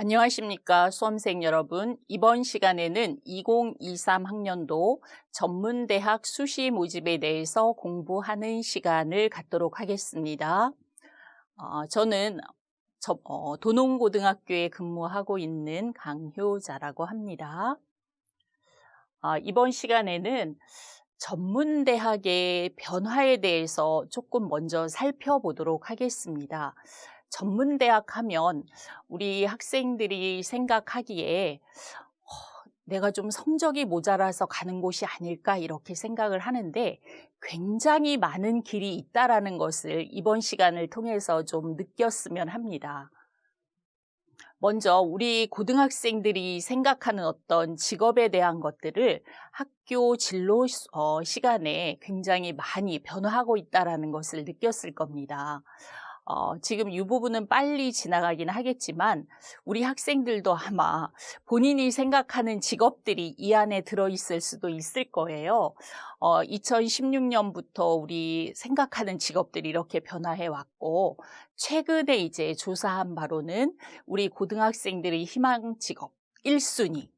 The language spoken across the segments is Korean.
안녕하십니까 수험생 여러분. 이번 시간에는 2023 학년도 전문대학 수시 모집에 대해서 공부하는 시간을 갖도록 하겠습니다. 저는 도농고등학교에 근무하고 있는 강효자라고 합니다. 이번 시간에는 전문대학의 변화에 대해서 조금 먼저 살펴보도록 하겠습니다. 전문대학 하면 우리 학생들이 생각하기에 내가 좀 성적이 모자라서 가는 곳이 아닐까 이렇게 생각을 하는데 굉장히 많은 길이 있다라는 것을 이번 시간을 통해서 좀 느꼈으면 합니다. 먼저 우리 고등학생들이 생각하는 어떤 직업에 대한 것들을 학교 진로 시간에 굉장히 많이 변화하고 있다는 것을 느꼈을 겁니다. 지금 이 부분은 빨리 지나가긴 하겠지만 우리 학생들도 아마 본인이 생각하는 직업들이 이 안에 들어있을 수도 있을 거예요. 2016년부터 우리 생각하는 직업들이 이렇게 변화해 왔고 최근에 이제 조사한 바로는 우리 고등학생들의 희망 직업 1순위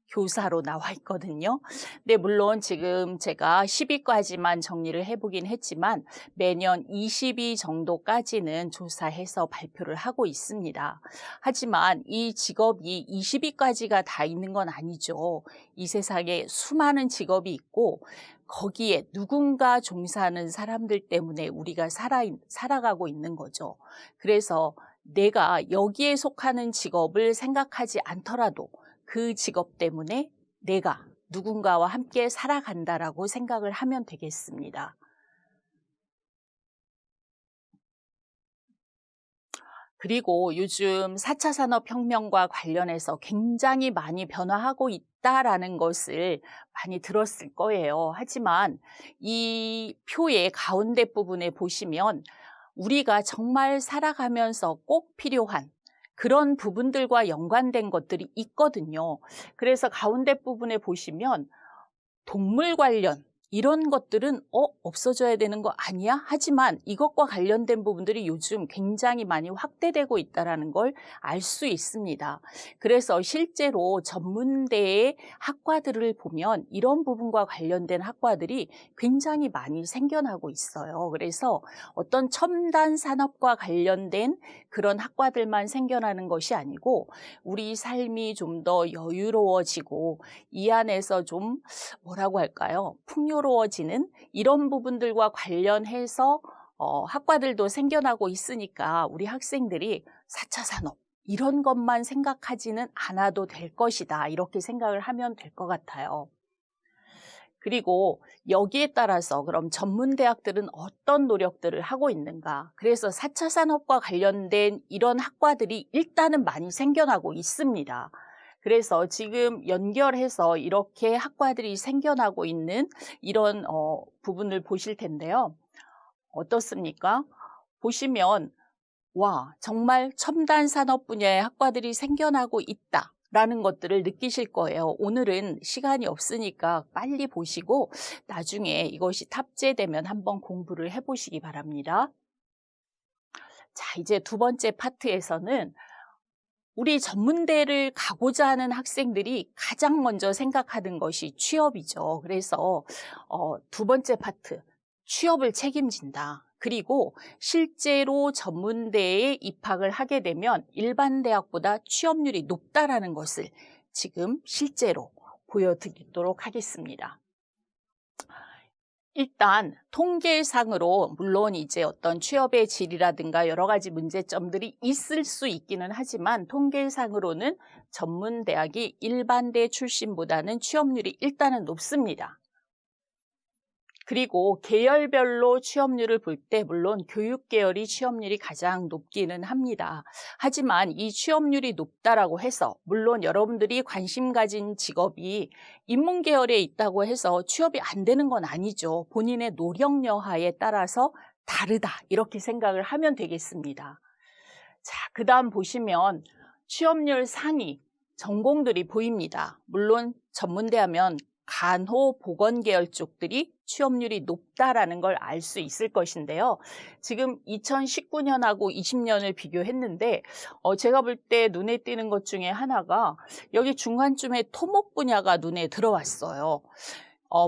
교사로 나와 있거든요. 근데 물론 지금 제가 10위까지만 정리를 해보긴 했지만 매년 20위 정도까지는 조사해서 발표를 하고 있습니다. 하지만 이 직업이 20위까지가 다 있는 건 아니죠. 이 세상에 수많은 직업이 있고 거기에 누군가 종사하는 사람들 때문에 우리가 살아가고 있는 거죠. 그래서 내가 여기에 속하는 직업을 생각하지 않더라도 그 직업 때문에 내가 누군가와 함께 살아간다라고 생각을 하면 되겠습니다. 그리고 요즘 4차 산업혁명과 관련해서 굉장히 많이 변화하고 있다라는 것을 많이 들었을 거예요. 하지만 이 표의 가운데 부분에 보시면 우리가 정말 살아가면서 꼭 필요한 그런 부분들과 연관된 것들이 있거든요. 그래서 가운데 부분에 보시면 동물 관련 이런 것들은 없어져야 되는 거 아니야? 하지만 이것과 관련된 부분들이 요즘 굉장히 많이 확대되고 있다는 걸 알 수 있습니다. 그래서 실제로 전문대의 학과들을 보면 이런 부분과 관련된 학과들이 굉장히 많이 생겨나고 있어요. 그래서 어떤 첨단 산업과 관련된 그런 학과들만 생겨나는 것이 아니고 우리 삶이 좀 더 여유로워지고 이 안에서 좀 뭐라고 할까요? 풍요로워지는 이런 부분들과 관련해서 학과들도 생겨나고 있으니까 우리 학생들이 4차 산업 이런 것만 생각하지는 않아도 될 것이다. 이렇게 생각을 하면 될 것 같아요. 그리고 여기에 따라서 그럼 전문대학들은 어떤 노력들을 하고 있는가? 그래서 4차 산업과 관련된 이런 학과들이 일단은 많이 생겨나고 있습니다. 그래서 지금 연결해서 이렇게 학과들이 생겨나고 있는 이런 부분을 보실 텐데요. 어떻습니까? 보시면 와, 정말 첨단 산업 분야의 학과들이 생겨나고 있다라는 것들을 느끼실 거예요. 오늘은 시간이 없으니까 빨리 보시고 나중에 이것이 탑재되면 한번 공부를 해보시기 바랍니다. 자, 이제 두 번째 파트에서는 우리 전문대를 가고자 하는 학생들이 가장 먼저 생각하는 것이 취업이죠. 그래서 두 번째 파트, 취업을 책임진다. 그리고 실제로 전문대에 입학을 하게 되면 일반 대학보다 취업률이 높다라는 것을 지금 실제로 보여드리도록 하겠습니다. 일단 통계상으로 물론 이제 어떤 취업의 질이라든가 여러 가지 문제점들이 있을 수 있기는 하지만 통계상으로는 전문대학이 일반대 출신보다는 취업률이 일단은 높습니다. 그리고 계열별로 취업률을 볼 때 물론 교육계열이 취업률이 가장 높기는 합니다. 하지만 이 취업률이 높다라고 해서 물론 여러분들이 관심 가진 직업이 인문계열에 있다고 해서 취업이 안 되는 건 아니죠. 본인의 노력 여하에 따라서 다르다 이렇게 생각을 하면 되겠습니다. 자, 그 다음 보시면 취업률 상위 전공들이 보입니다. 물론 전문대 하면 간호, 보건 계열 쪽들이 취업률이 높다라는 걸 알 수 있을 것인데요. 지금 2019년하고 20년을 비교했는데 제가 볼 때 눈에 띄는 것 중에 하나가 여기 중간쯤에 토목 분야가 눈에 들어왔어요.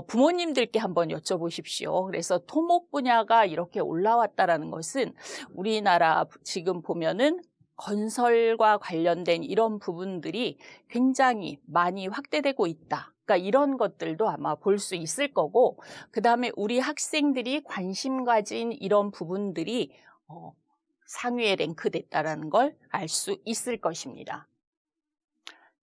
부모님들께 한번 여쭤보십시오. 그래서 토목 분야가 이렇게 올라왔다라는 것은 우리나라 지금 보면은 건설과 관련된 이런 부분들이 굉장히 많이 확대되고 있다. 그러니까 이런 것들도 아마 볼 수 있을 거고, 그 다음에 우리 학생들이 관심 가진 이런 부분들이 상위에 랭크됐다라는 걸 알 수 있을 것입니다.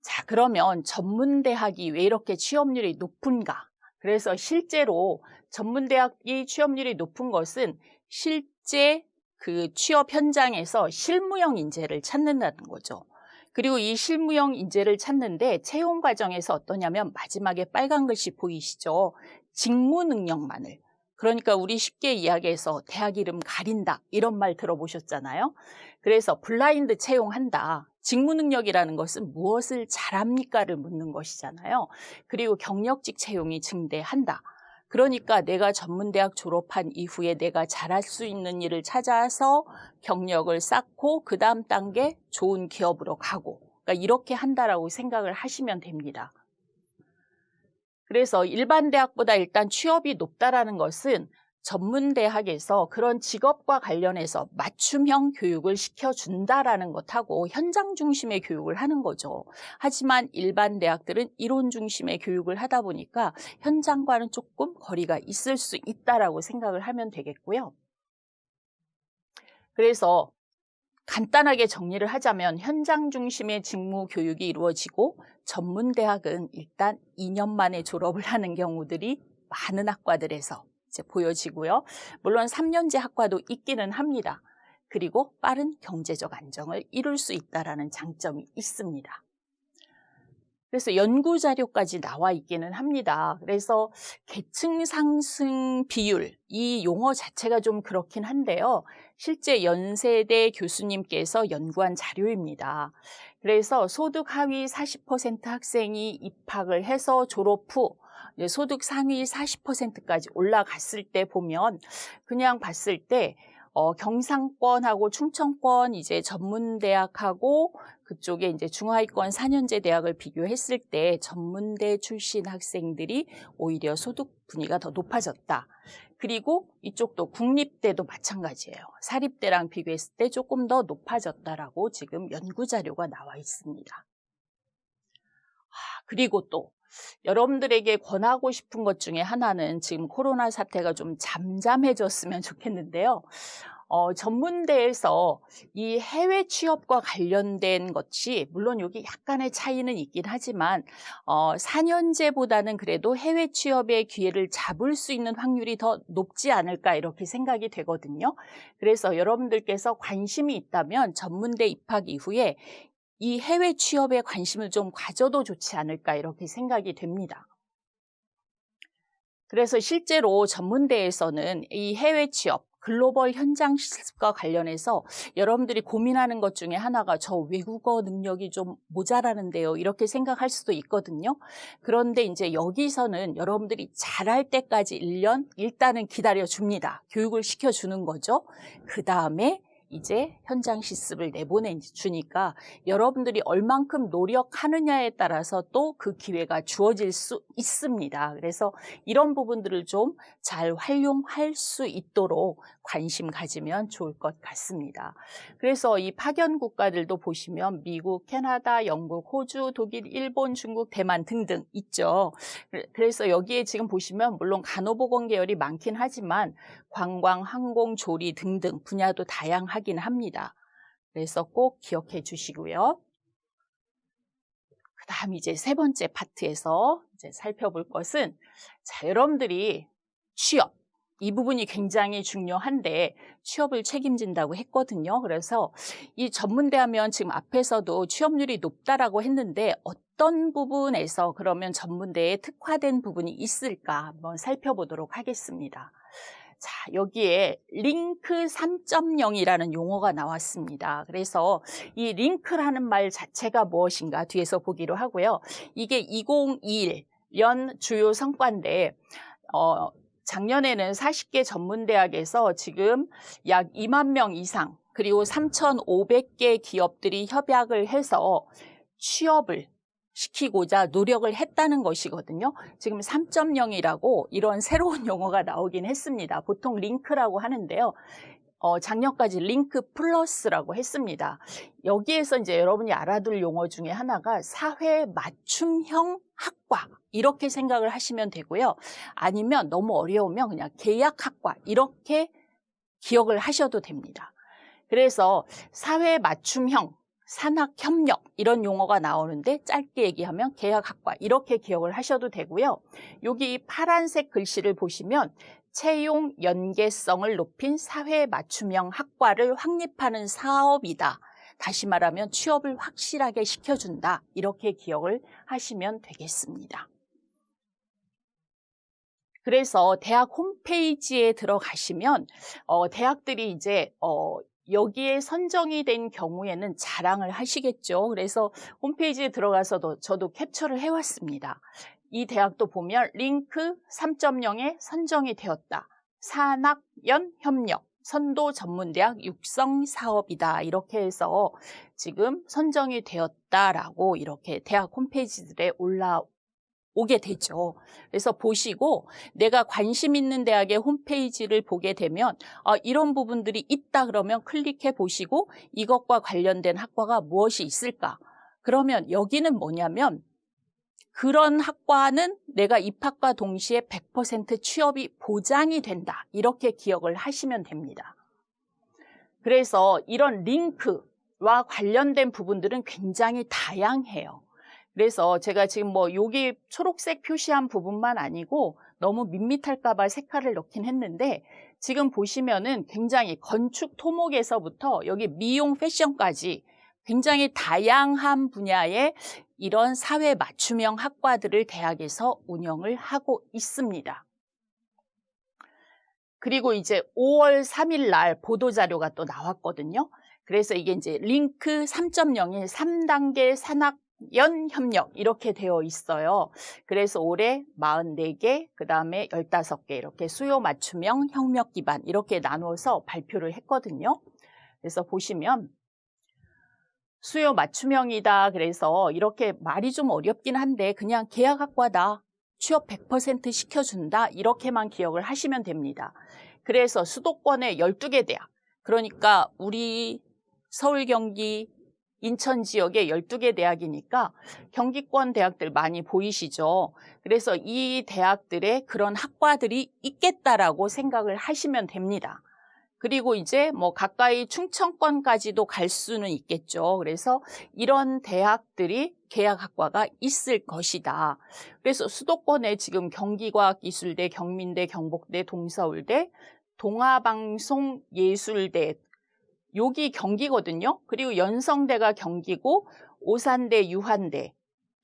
자, 그러면 전문대학이 왜 이렇게 취업률이 높은가? 그래서 실제로 전문대학이 취업률이 높은 것은 실제 그 취업 현장에서 실무형 인재를 찾는다는 거죠. 그리고 이 실무형 인재를 찾는데 채용 과정에서 어떠냐면 마지막에 빨간 글씨 보이시죠? 직무 능력만을. 그러니까 우리 쉽게 이야기해서 대학 이름 가린다 이런 말 들어보셨잖아요. 그래서 블라인드 채용한다. 직무 능력이라는 것은 무엇을 잘합니까를 묻는 것이잖아요. 그리고 경력직 채용이 증대한다. 그러니까 내가 전문대학 졸업한 이후에 내가 잘할 수 있는 일을 찾아서 경력을 쌓고 그 다음 단계 좋은 기업으로 가고, 그러니까 이렇게 한다라고 생각을 하시면 됩니다. 그래서 일반 대학보다 일단 취업이 높다라는 것은 전문대학에서 그런 직업과 관련해서 맞춤형 교육을 시켜준다라는 것하고 현장 중심의 교육을 하는 거죠. 하지만 일반 대학들은 이론 중심의 교육을 하다 보니까 현장과는 조금 거리가 있을 수 있다라고 생각을 하면 되겠고요. 그래서 간단하게 정리를 하자면 현장 중심의 직무 교육이 이루어지고 전문대학은 일단 2년 만에 졸업을 하는 경우들이 많은 학과들에서 이제 보여지고요. 물론 3년제 학과도 있기는 합니다. 그리고 빠른 경제적 안정을 이룰 수 있다는 장점이 있습니다. 그래서 연구 자료까지 나와 있기는 합니다. 그래서 계층 상승 비율, 이 용어 자체가 좀 그렇긴 한데요. 실제 연세대 교수님께서 연구한 자료입니다. 그래서 소득 하위 40% 학생이 입학을 해서 졸업 후 소득 상위 40%까지 올라갔을 때 보면 그냥 봤을 때 경상권하고 충청권 이제 전문대학하고 그쪽에 이제 중하위권 4년제 대학을 비교했을 때 전문대 출신 학생들이 오히려 소득 분위기가 더 높아졌다. 그리고 이쪽도 국립대도 마찬가지예요. 사립대랑 비교했을 때 조금 더 높아졌다라고 지금 연구 자료가 나와 있습니다. 그리고 또 여러분들에게 권하고 싶은 것 중에 하나는 지금 코로나 사태가 좀 잠잠해졌으면 좋겠는데요. 전문대에서 이 해외 취업과 관련된 것이 물론 여기 약간의 차이는 있긴 하지만 4년제보다는 그래도 해외 취업의 기회를 잡을 수 있는 확률이 더 높지 않을까 이렇게 생각이 되거든요. 그래서 여러분들께서 관심이 있다면 전문대 입학 이후에 이 해외 취업에 관심을 좀 가져도 좋지 않을까 이렇게 생각이 됩니다. 그래서 실제로 전문대에서는 이 해외 취업, 글로벌 현장 실습과 관련해서 여러분들이 고민하는 것 중에 하나가 저 외국어 능력이 좀 모자라는데요. 이렇게 생각할 수도 있거든요. 그런데 이제 여기서는 여러분들이 잘할 때까지 1년 일단은 기다려줍니다. 교육을 시켜주는 거죠. 그 다음에 이제 현장 실습을 내보내주니까 여러분들이 얼만큼 노력하느냐에 따라서 또 그 기회가 주어질 수 있습니다. 그래서 이런 부분들을 좀 잘 활용할 수 있도록 관심 가지면 좋을 것 같습니다. 그래서 이 파견 국가들도 보시면 미국, 캐나다, 영국, 호주, 독일, 일본, 중국, 대만 등등 있죠. 그래서 여기에 지금 보시면 물론 간호보건 계열이 많긴 하지만 관광, 항공, 조리 등등 분야도 다양하긴 합니다. 그래서 꼭 기억해 주시고요. 그 다음 이제 세 번째 파트에서 이제 살펴볼 것은 자, 여러분들이 취업, 이 부분이 굉장히 중요한데 취업을 책임진다고 했거든요. 그래서 이 전문대 하면 지금 앞에서도 취업률이 높다라고 했는데 어떤 부분에서 그러면 전문대에 특화된 부분이 있을까 한번 살펴보도록 하겠습니다. 자, 여기에 링크 3.0이라는 용어가 나왔습니다. 그래서 이 링크라는 말 자체가 무엇인가 뒤에서 보기로 하고요. 이게 2021 연 주요 성과인데 작년에는 40개 전문대학에서 지금 약 2만 명 이상 그리고 3,500개 기업들이 협약을 해서 취업을 시키고자 노력을 했다는 것이거든요. 지금 3.0이라고 이런 새로운 용어가 나오긴 했습니다. 보통 링크라고 하는데요. 작년까지 링크 플러스라고 했습니다. 여기에서 이제 여러분이 알아둘 용어 중에 하나가 사회 맞춤형 학과 이렇게 생각을 하시면 되고요. 아니면 너무 어려우면 그냥 계약학과 이렇게 기억을 하셔도 됩니다. 그래서 사회 맞춤형, 산학협력 이런 용어가 나오는데 짧게 얘기하면 계약학과 이렇게 기억을 하셔도 되고요. 여기 파란색 글씨를 보시면 채용 연계성을 높인 사회 맞춤형 학과를 확립하는 사업이다. 다시 말하면 취업을 확실하게 시켜준다. 이렇게 기억을 하시면 되겠습니다. 그래서 대학 홈페이지에 들어가시면 대학들이 이제 여기에 선정이 된 경우에는 자랑을 하시겠죠. 그래서 홈페이지에 들어가서도 저도 캡처를 해왔습니다. 이 대학도 보면 링크 3.0에 선정이 되었다. 산학연 협력, 선도 전문대학 육성 사업이다. 이렇게 해서 지금 선정이 되었다라고 이렇게 대학 홈페이지들에 올라오게 되죠. 그래서 보시고 내가 관심 있는 대학의 홈페이지를 보게 되면 이런 부분들이 있다 그러면 클릭해 보시고 이것과 관련된 학과가 무엇이 있을까? 그러면 여기는 뭐냐면 그런 학과는 내가 입학과 동시에 100% 취업이 보장이 된다. 이렇게 기억을 하시면 됩니다. 그래서 이런 링크와 관련된 부분들은 굉장히 다양해요. 그래서 제가 지금 여기 초록색 표시한 부분만 아니고 너무 밋밋할까 봐 색깔을 넣긴 했는데 지금 보시면은 굉장히 건축 토목에서부터 여기 미용 패션까지 굉장히 다양한 분야의 이런 사회 맞춤형 학과들을 대학에서 운영을 하고 있습니다. 그리고 이제 5월 3일 날 보도자료가 또 나왔거든요. 그래서 이게 이제 링크 3.0의 3단계 산학연 협력 이렇게 되어 있어요. 그래서 올해 44개, 그 다음에 15개 이렇게 수요 맞춤형 협력 기반 이렇게 나눠서 발표를 했거든요. 그래서 보시면 수요 맞춤형이다. 그래서 이렇게 말이 좀 어렵긴 한데 그냥 계약학과다. 취업 100% 시켜준다. 이렇게만 기억을 하시면 됩니다. 그래서 수도권의 12개 대학, 그러니까 우리 서울, 경기, 인천 지역의 12개 대학이니까 경기권 대학들 많이 보이시죠? 그래서 이 대학들의 그런 학과들이 있겠다라고 생각을 하시면 됩니다. 그리고 이제 가까이 충청권까지도 갈 수는 있겠죠. 그래서 이런 대학들이 계약학과가 있을 것이다. 그래서 수도권에 지금 경기과학기술대, 경민대, 경복대, 동서울대, 동아방송예술대, 여기 경기거든요. 그리고 연성대가 경기고 오산대, 유한대,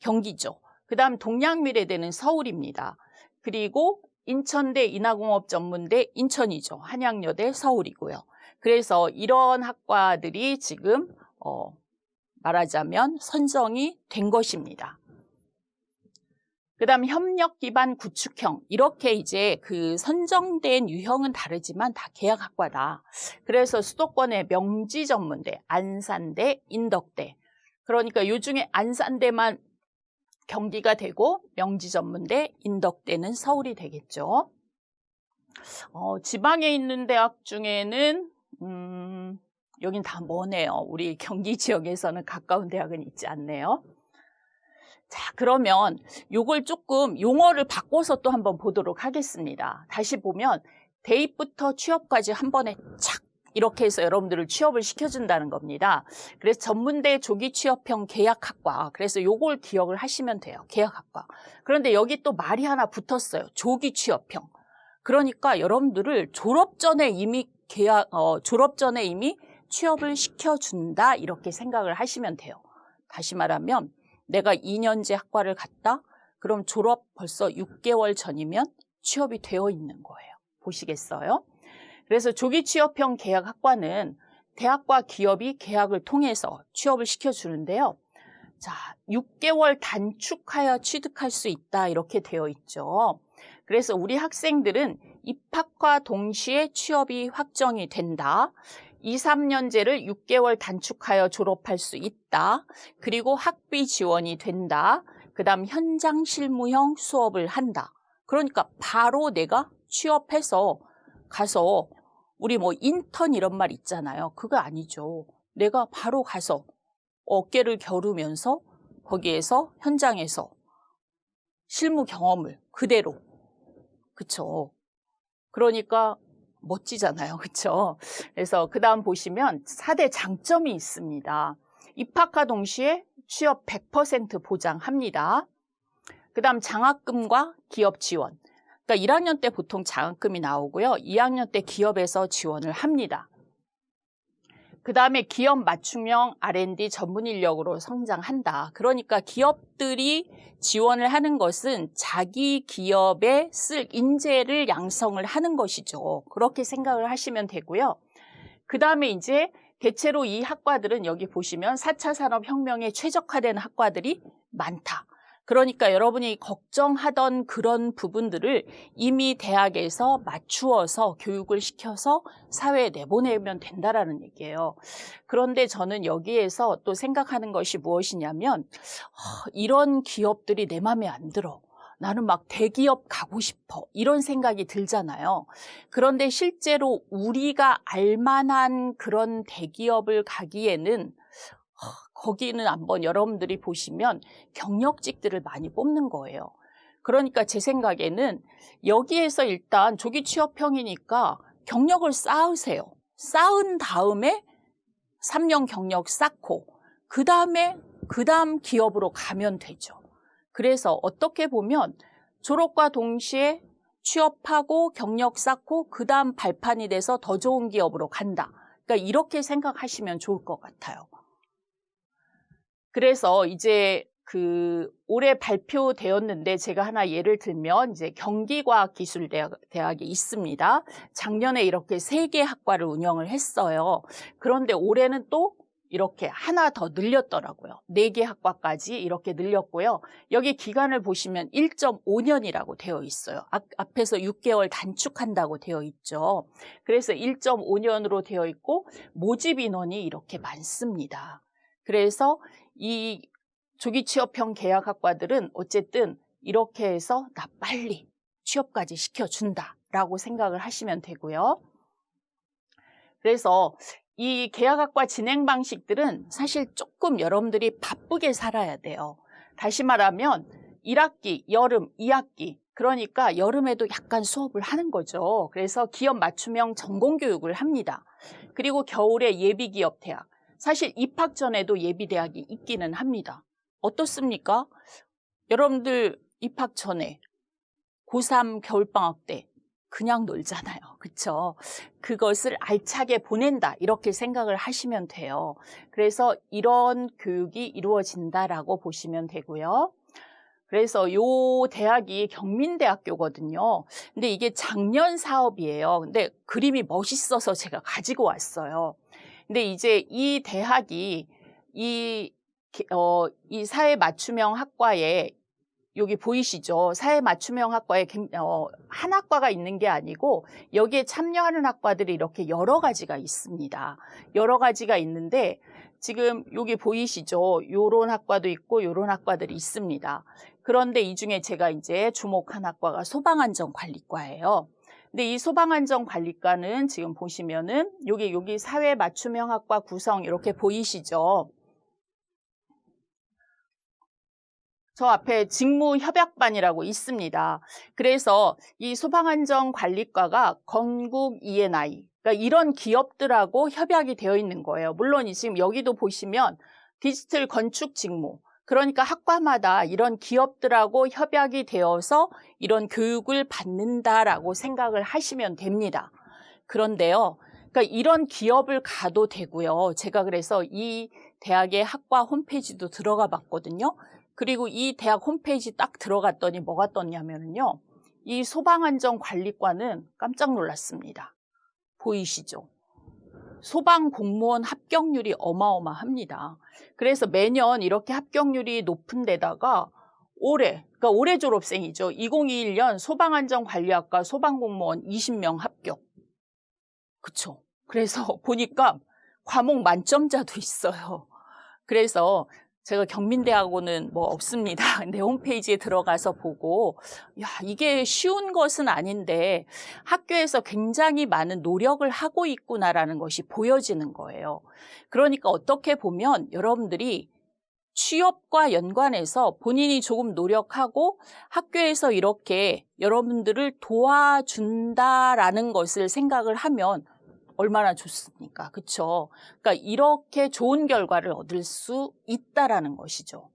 경기죠. 그 다음 동양미래대는 서울입니다. 그리고 인천대 인하공업전문대 인천이죠. 한양여대 서울이고요. 그래서 이런 학과들이 지금 말하자면 선정이 된 것입니다. 그 다음 협력 기반 구축형 이렇게 이제 그 선정된 유형은 다르지만 다 계약학과다. 그래서 수도권의 명지전문대, 안산대, 인덕대 그러니까 요 중에 안산대만 경기가 되고 명지전문대, 인덕대는 서울이 되겠죠. 지방에 있는 대학 중에는 여긴 다 머네요. 우리 경기 지역에서는 가까운 대학은 있지 않네요. 자, 그러면 요걸 조금 용어를 바꿔서 또 한번 보도록 하겠습니다. 다시 보면 대입부터 취업까지 한 번에 착 이렇게 해서 여러분들을 취업을 시켜준다는 겁니다. 그래서 전문대 조기 취업형 계약학과. 그래서 요걸 기억을 하시면 돼요. 계약학과. 그런데 여기 또 말이 하나 붙었어요. 조기 취업형. 그러니까 여러분들을 졸업 전에 이미 취업을 시켜준다. 이렇게 생각을 하시면 돼요. 다시 말하면 내가 2년제 학과를 갔다? 그럼 졸업 벌써 6개월 전이면 취업이 되어 있는 거예요. 보시겠어요? 그래서 조기 취업형 계약학과는 대학과 기업이 계약을 통해서 취업을 시켜주는데요. 자, 6개월 단축하여 취득할 수 있다 이렇게 되어 있죠. 그래서 우리 학생들은 입학과 동시에 취업이 확정이 된다. 2, 3년제를 6개월 단축하여 졸업할 수 있다. 그리고 학비 지원이 된다. 그 다음 현장 실무형 수업을 한다. 그러니까 바로 내가 취업해서 가서 우리 뭐 인턴 이런 말 있잖아요. 그거 아니죠. 내가 바로 가서 어깨를 겨루면서 거기에서 현장에서 실무 경험을 그대로. 그쵸. 그러니까 멋지잖아요. 그쵸. 그래서 그 다음 보시면 4대 장점이 있습니다. 입학과 동시에 취업 100% 보장합니다. 그 다음 장학금과 기업 지원. 그러니까 1학년 때 보통 장학금이 나오고요. 2학년 때 기업에서 지원을 합니다. 그 다음에 기업 맞춤형 R&D 전문 인력으로 성장한다. 그러니까 기업들이 지원을 하는 것은 자기 기업에 쓸 인재를 양성을 하는 것이죠. 그렇게 생각을 하시면 되고요. 그 다음에 이제 대체로 이 학과들은 여기 보시면 4차 산업혁명에 최적화된 학과들이 많다. 그러니까 여러분이 걱정하던 그런 부분들을 이미 대학에서 맞추어서 교육을 시켜서 사회에 내보내면 된다라는 얘기예요. 그런데 저는 여기에서 또 생각하는 것이 무엇이냐면 이런 기업들이 내 맘에 안 들어. 나는 막 대기업 가고 싶어. 이런 생각이 들잖아요. 그런데 실제로 우리가 알만한 그런 대기업을 가기에는 거기는 한번 여러분들이 보시면 경력직들을 많이 뽑는 거예요. 그러니까 제 생각에는 여기에서 일단 조기 취업형이니까 경력을 쌓으세요. 쌓은 다음에 3년 경력 쌓고 그 다음 기업으로 가면 되죠. 그래서 어떻게 보면 졸업과 동시에 취업하고 경력 쌓고 그 다음 발판이 돼서 더 좋은 기업으로 간다. 그러니까 이렇게 생각하시면 좋을 것 같아요. 그래서 이제 올해 발표되었는데 제가 하나 예를 들면 이제 경기과학기술대학이 있습니다. 작년에 이렇게 3개 학과를 운영을 했어요. 그런데 올해는 또 이렇게 하나 더 늘렸더라고요. 4개 학과까지 이렇게 늘렸고요. 여기 기간을 보시면 1.5년이라고 되어 있어요. 앞에서 6개월 단축한다고 되어 있죠. 그래서 1.5년으로 되어 있고 모집 인원이 이렇게 많습니다. 그래서 이 조기 취업형 계약학과들은 어쨌든 이렇게 해서 나 빨리 취업까지 시켜준다라고 생각을 하시면 되고요. 그래서 이 계약학과 진행 방식들은 사실 조금 여러분들이 바쁘게 살아야 돼요. 다시 말하면 1학기, 여름, 2학기 그러니까 여름에도 약간 수업을 하는 거죠. 그래서 기업 맞춤형 전공교육을 합니다. 그리고 겨울에 예비기업 대학. 사실 입학 전에도 예비대학이 있기는 합니다. 어떻습니까? 여러분들 입학 전에 고3 겨울방학 때 그냥 놀잖아요. 그쵸? 그것을 알차게 보낸다 이렇게 생각을 하시면 돼요. 그래서 이런 교육이 이루어진다라고 보시면 되고요. 그래서 요 대학이 경민대학교거든요. 근데 이게 작년 사업이에요. 근데 그림이 멋있어서 제가 가지고 왔어요. 근데 이제 이 대학이 이 사회 맞춤형 학과에 여기 보이시죠? 사회 맞춤형 학과에 한 학과가 있는 게 아니고 여기에 참여하는 학과들이 이렇게 여러 가지가 있습니다. 여러 가지가 있는데 지금 여기 보이시죠? 요런 학과도 있고 요런 학과들이 있습니다. 그런데 이 중에 제가 이제 주목한 학과가 소방안전관리과예요. 근데 이 소방안전관리과는 지금 보시면은 여기 사회 맞춤형 학과 구성 이렇게 보이시죠? 저 앞에 직무협약반이라고 있습니다. 그래서 이 소방안전관리과가 건국 E&I, 그러니까 이런 기업들하고 협약이 되어 있는 거예요. 물론 지금 여기도 보시면 디지털 건축 직무, 그러니까 학과마다 이런 기업들하고 협약이 되어서 이런 교육을 받는다라고 생각을 하시면 됩니다. 그런데요, 그러니까 이런 기업을 가도 되고요. 제가 그래서 이 대학의 학과 홈페이지도 들어가 봤거든요. 그리고 이 대학 홈페이지 딱 들어갔더니 뭐가 떴냐면요. 이 소방안전관리과는 깜짝 놀랐습니다. 보이시죠? 소방 공무원 합격률이 어마어마합니다. 그래서 매년 이렇게 합격률이 높은 데다가 그러니까 올해 졸업생이죠. 2021년 소방안전관리학과 소방공무원 20명 합격. 그쵸. 그래서 보니까 과목 만점자도 있어요. 그래서 제가 경민대하고는 뭐 없습니다. 근데 홈페이지에 들어가서 보고 야, 이게 쉬운 것은 아닌데 학교에서 굉장히 많은 노력을 하고 있구나라는 것이 보여지는 거예요. 그러니까 어떻게 보면 여러분들이 취업과 연관해서 본인이 조금 노력하고 학교에서 이렇게 여러분들을 도와준다라는 것을 생각을 하면 얼마나 좋습니까? 그렇죠? 그러니까 이렇게 좋은 결과를 얻을 수 있다라는 것이죠.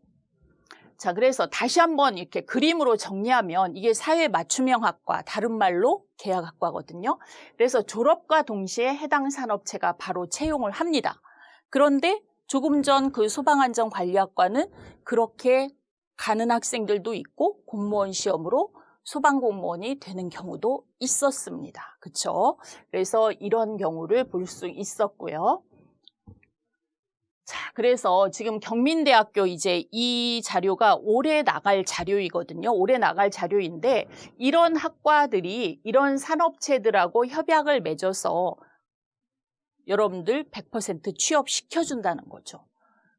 자, 그래서 다시 한번 이렇게 그림으로 정리하면 이게 사회 맞춤형학과, 다른 말로 계약학과거든요. 그래서 졸업과 동시에 해당 산업체가 바로 채용을 합니다. 그런데 조금 전 그 소방안전관리학과는 그렇게 가는 학생들도 있고 공무원 시험으로 소방공무원이 되는 경우도 있었습니다. 그렇죠? 그래서 이런 경우를 볼 수 있었고요. 자, 그래서 지금 경민대학교 이제 이 자료가 올해 나갈 자료이거든요. 올해 나갈 자료인데 이런 학과들이 이런 산업체들하고 협약을 맺어서 여러분들 100% 취업시켜준다는 거죠.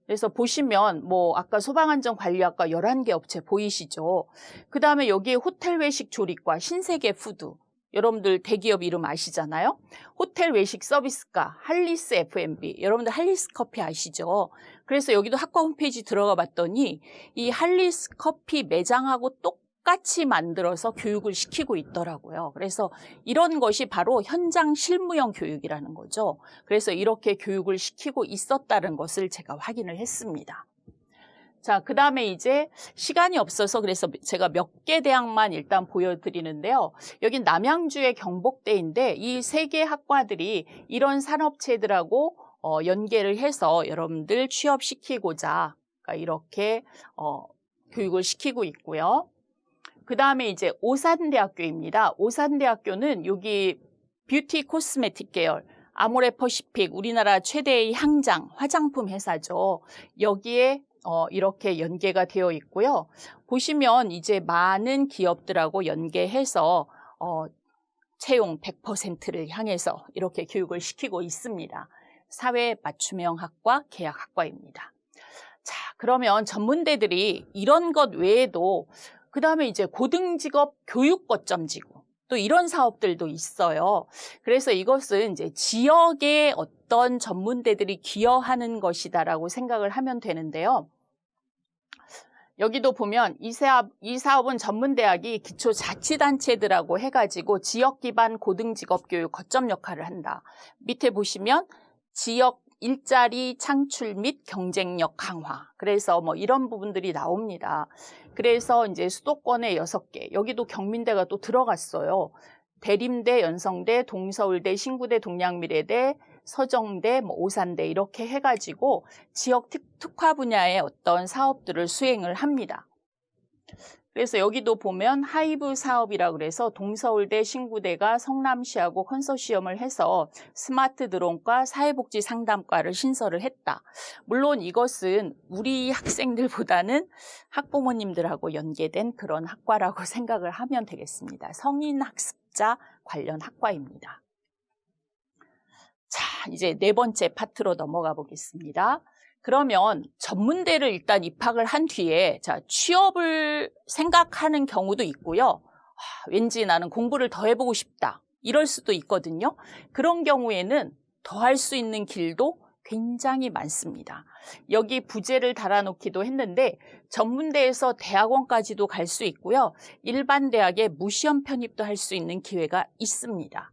그래서 보시면 뭐 아까 소방안전관리학과 11개 업체 보이시죠? 그 다음에 여기에 호텔 외식 조리과, 신세계 푸드, 여러분들 대기업 이름 아시잖아요? 호텔 외식 서비스과, 할리스 F&B, 여러분들 할리스 커피 아시죠? 그래서 여기도 학과 홈페이지 들어가 봤더니 이 할리스 커피 매장하고 똑같이 만들어서 교육을 시키고 있더라고요. 그래서 이런 것이 바로 현장 실무형 교육이라는 거죠. 그래서 이렇게 교육을 시키고 있었다는 것을 제가 확인을 했습니다. 자, 그 다음에 이제 시간이 없어서 그래서 제가 몇 개 대학만 일단 보여드리는데요. 여긴 남양주의 경복대인데 이 세 개 학과들이 이런 산업체들하고 연계를 해서 여러분들 취업시키고자 이렇게 교육을 시키고 있고요. 그 다음에 이제 오산대학교입니다. 오산대학교는 여기 뷰티 코스메틱 계열, 아모레 퍼시픽, 우리나라 최대의 향장, 화장품 회사죠. 여기에 이렇게 연계가 되어 있고요. 보시면 이제 많은 기업들하고 연계해서 채용 100%를 향해서 이렇게 교육을 시키고 있습니다. 사회 맞춤형 학과, 계약학과입니다. 자, 그러면 전문대들이 이런 것 외에도 그 다음에 이제 고등직업 교육거점지구 또 이런 사업들도 있어요. 그래서 이것은 이제 지역의 어떤 전문대들이 기여하는 것이다라고 생각을 하면 되는데요. 여기도 보면 이 사업은 전문대학이 기초자치단체들하고 해가지고 지역 기반 고등직업교육 거점 역할을 한다. 밑에 보시면 지역 일자리 창출 및 경쟁력 강화. 그래서 뭐 이런 부분들이 나옵니다. 그래서 이제 수도권에 6개, 여기도 경민대가 또 들어갔어요. 대림대, 연성대, 동서울대, 신구대, 동양미래대, 서정대, 오산대 이렇게 해가지고 지역 특화 분야의 어떤 사업들을 수행을 합니다. 그래서 여기도 보면 하이브 사업이라고 그래서 동서울대, 신구대가 성남시하고 컨소시엄을 해서 스마트 드론과 사회복지 상담과를 신설을 했다. 물론 이것은 우리 학생들보다는 학부모님들하고 연계된 그런 학과라고 생각을 하면 되겠습니다. 성인학습자 관련 학과입니다. 자, 이제 네 번째 파트로 넘어가 보겠습니다. 그러면 전문대를 일단 입학을 한 뒤에 자, 취업을 생각하는 경우도 있고요. 왠지 나는 공부를 더 해보고 싶다. 이럴 수도 있거든요. 그런 경우에는 더 할 수 있는 길도 굉장히 많습니다. 여기 부제를 달아놓기도 했는데 전문대에서 대학원까지도 갈 수 있고요. 일반 대학에 무시험 편입도 할 수 있는 기회가 있습니다.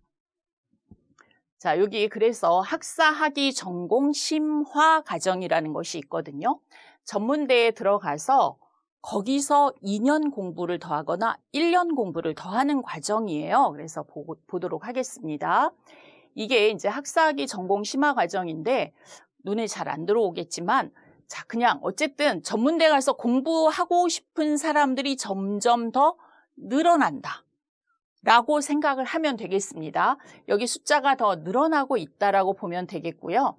자, 여기 그래서 학사학위 전공 심화 과정이라는 것이 있거든요. 전문대에 들어가서 거기서 2년 공부를 더 하거나 1년 공부를 더 하는 과정이에요. 그래서 보도록 하겠습니다. 이게 이제 학사학위 전공 심화 과정인데 눈에 잘 안 들어오겠지만 자, 그냥 어쨌든 전문대 가서 공부하고 싶은 사람들이 점점 더 늘어난다. 라고 생각을 하면 되겠습니다. 여기 숫자가 더 늘어나고 있다라고 보면 되겠고요.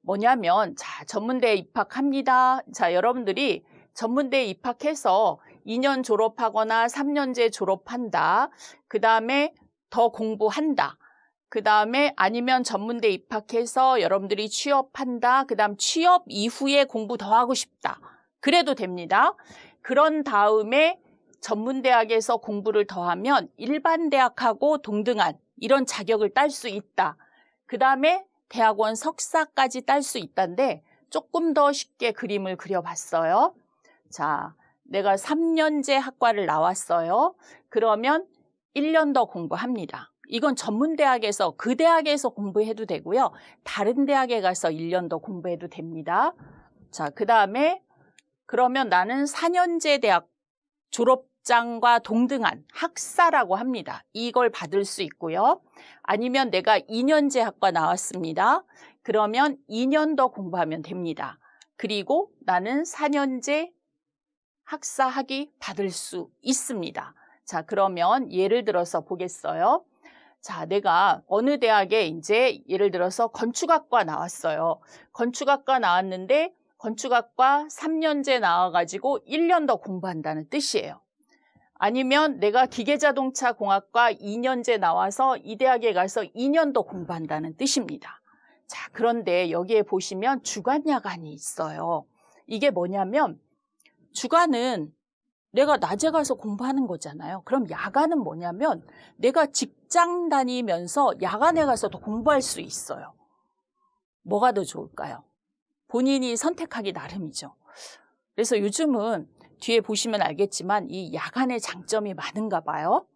뭐냐면, 자, 전문대에 입학합니다. 자, 여러분들이 전문대에 입학해서 2년 졸업하거나 3년제 졸업한다. 그 다음에 더 공부한다. 그 다음에 아니면 전문대 입학해서 여러분들이 취업한다. 그 다음 취업 이후에 공부 더 하고 싶다. 그래도 됩니다. 그런 다음에 전문대학에서 공부를 더 하면 일반 대학하고 동등한 이런 자격을 딸 수 있다. 그 다음에 대학원 석사까지 딸 수 있다는데 조금 더 쉽게 그림을 그려봤어요. 자, 내가 3년제 학과를 나왔어요. 그러면 1년 더 공부합니다. 이건 전문대학에서 그 대학에서 공부해도 되고요. 다른 대학에 가서 1년 더 공부해도 됩니다. 자, 그 다음에 그러면 나는 4년제 대학 졸업장과 동등한 학사라고 합니다. 이걸 받을 수 있고요. 아니면 내가 2년제 학과 나왔습니다. 그러면 2년 더 공부하면 됩니다. 그리고 나는 4년제 학사 학위 받을 수 있습니다. 자, 그러면 예를 들어서 보겠어요. 자, 내가 어느 대학에 이제 예를 들어서 건축학과 나왔어요. 건축학과 나왔는데 건축학과 3년제 나와가지고 1년 더 공부한다는 뜻이에요. 아니면 내가 기계자동차공학과 2년제 나와서 이 대학에 가서 2년 더 공부한다는 뜻입니다. 자, 그런데 여기에 보시면 주간 야간이 있어요. 이게 뭐냐면 주간은 내가 낮에 가서 공부하는 거잖아요. 그럼 야간은 뭐냐면 내가 직장 다니면서 야간에 가서도 공부할 수 있어요. 뭐가 더 좋을까요? 본인이 선택하기 나름이죠. 그래서 요즘은 뒤에 보시면 알겠지만 이 야간의 장점이 많은가 봐요.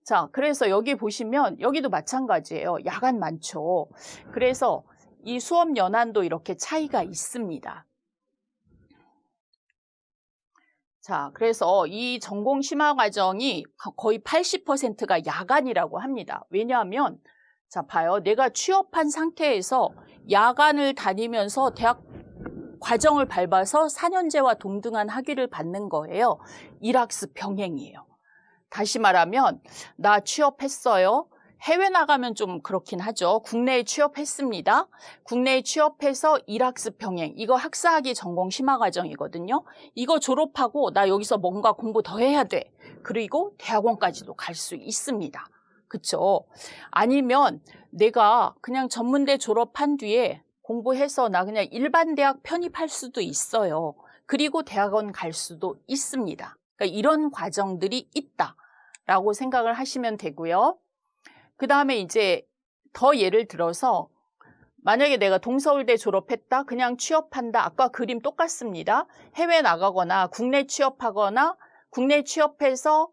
자, 그래서 여기 보시면 여기도 마찬가지예요. 야간 많죠. 그래서 이 수업 연한도 이렇게 차이가 있습니다. 자, 그래서 이 전공 심화 과정이 거의 80%가 야간이라고 합니다. 왜냐하면 자, 봐요. 내가 취업한 상태에서 야간을 다니면서 대학 과정을 밟아서 4년제와 동등한 학위를 받는 거예요. 일학습 병행이에요. 다시 말하면 나 취업했어요. 해외 나가면 좀 그렇긴 하죠. 국내에 취업했습니다. 국내에 취업해서 일학습 병행, 이거 학사학위 전공 심화 과정이거든요. 이거 졸업하고 나 여기서 뭔가 공부 더 해야 돼. 그리고 대학원까지도 갈 수 있습니다. 그쵸? 아니면 내가 그냥 전문대 졸업한 뒤에 공부해서 나 그냥 일반 대학 편입할 수도 있어요. 그리고 대학원 갈 수도 있습니다. 그러니까 이런 과정들이 있다라고 생각을 하시면 되고요. 그 다음에 이제 더 예를 들어서 만약에 내가 동서울대 졸업했다, 그냥 취업한다. 아까 그림 똑같습니다. 해외 나가거나 국내 취업하거나 국내 취업해서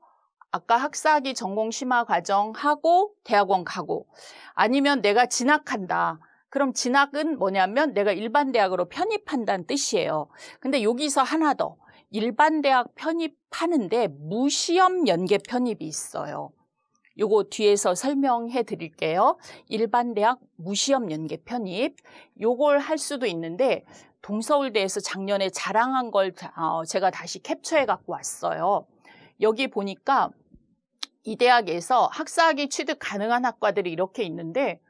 아까 학사학위 전공 심화 과정 하고 대학원 가고 아니면 내가 진학한다. 그럼 진학은 뭐냐면 내가 일반 대학으로 편입한다는 뜻이에요. 근데 여기서 하나 더. 일반 대학 편입하는데 무시험 연계 편입이 있어요. 요거 뒤에서 설명해 드릴게요. 일반 대학 무시험 연계 편입. 요걸 할 수도 있는데 동서울대에서 작년에 자랑한 걸 제가 다시 캡처해 갖고 왔어요. 여기 보니까 이 대학에서 학사학위 취득 가능한 학과들이 이렇게 있는데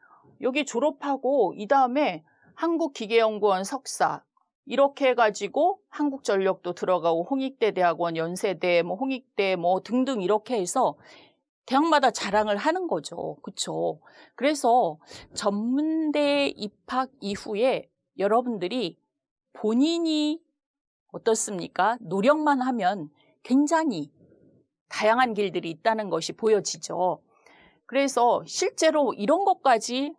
여기 졸업하고 이 다음에 한국기계연구원 석사 이렇게 해가지고 한국전력도 들어가고 홍익대 대학원, 연세대, 홍익대 등등 이렇게 해서 대학마다 자랑을 하는 거죠. 그렇죠? 그래서 전문대 입학 이후에 여러분들이 본인이 어떻습니까? 노력만 하면 굉장히 다양한 길들이 있다는 것이 보여지죠. 그래서 실제로 이런 것까지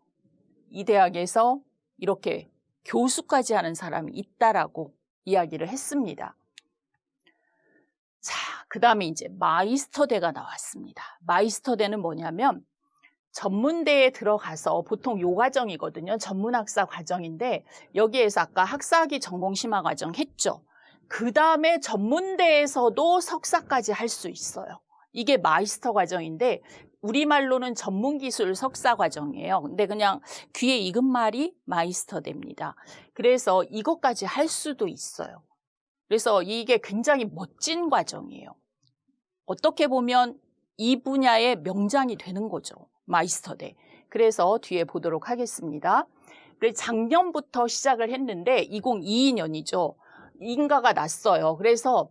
이 대학에서 이렇게 교수까지 하는 사람이 있다라고 이야기를 했습니다. 자, 그 다음에 이제 마이스터대가 나왔습니다. 마이스터대는 뭐냐면 전문대에 들어가서 보통 요 과정이거든요. 전문학사 과정인데 여기에서 아까 학사학위 전공 심화 과정 했죠. 그 다음에 전문대에서도 석사까지 할 수 있어요. 이게 마이스터 과정인데 우리말로는 전문기술 석사 과정이에요. 근데 그냥 귀에 익은 말이 마이스터대입니다. 그래서 이것까지 할 수도 있어요. 그래서 이게 굉장히 멋진 과정이에요. 어떻게 보면 이 분야의 명장이 되는 거죠. 마이스터대. 그래서 뒤에 보도록 하겠습니다. 그래서 작년부터 시작을 했는데 2022년이죠. 인가가 났어요. 그래서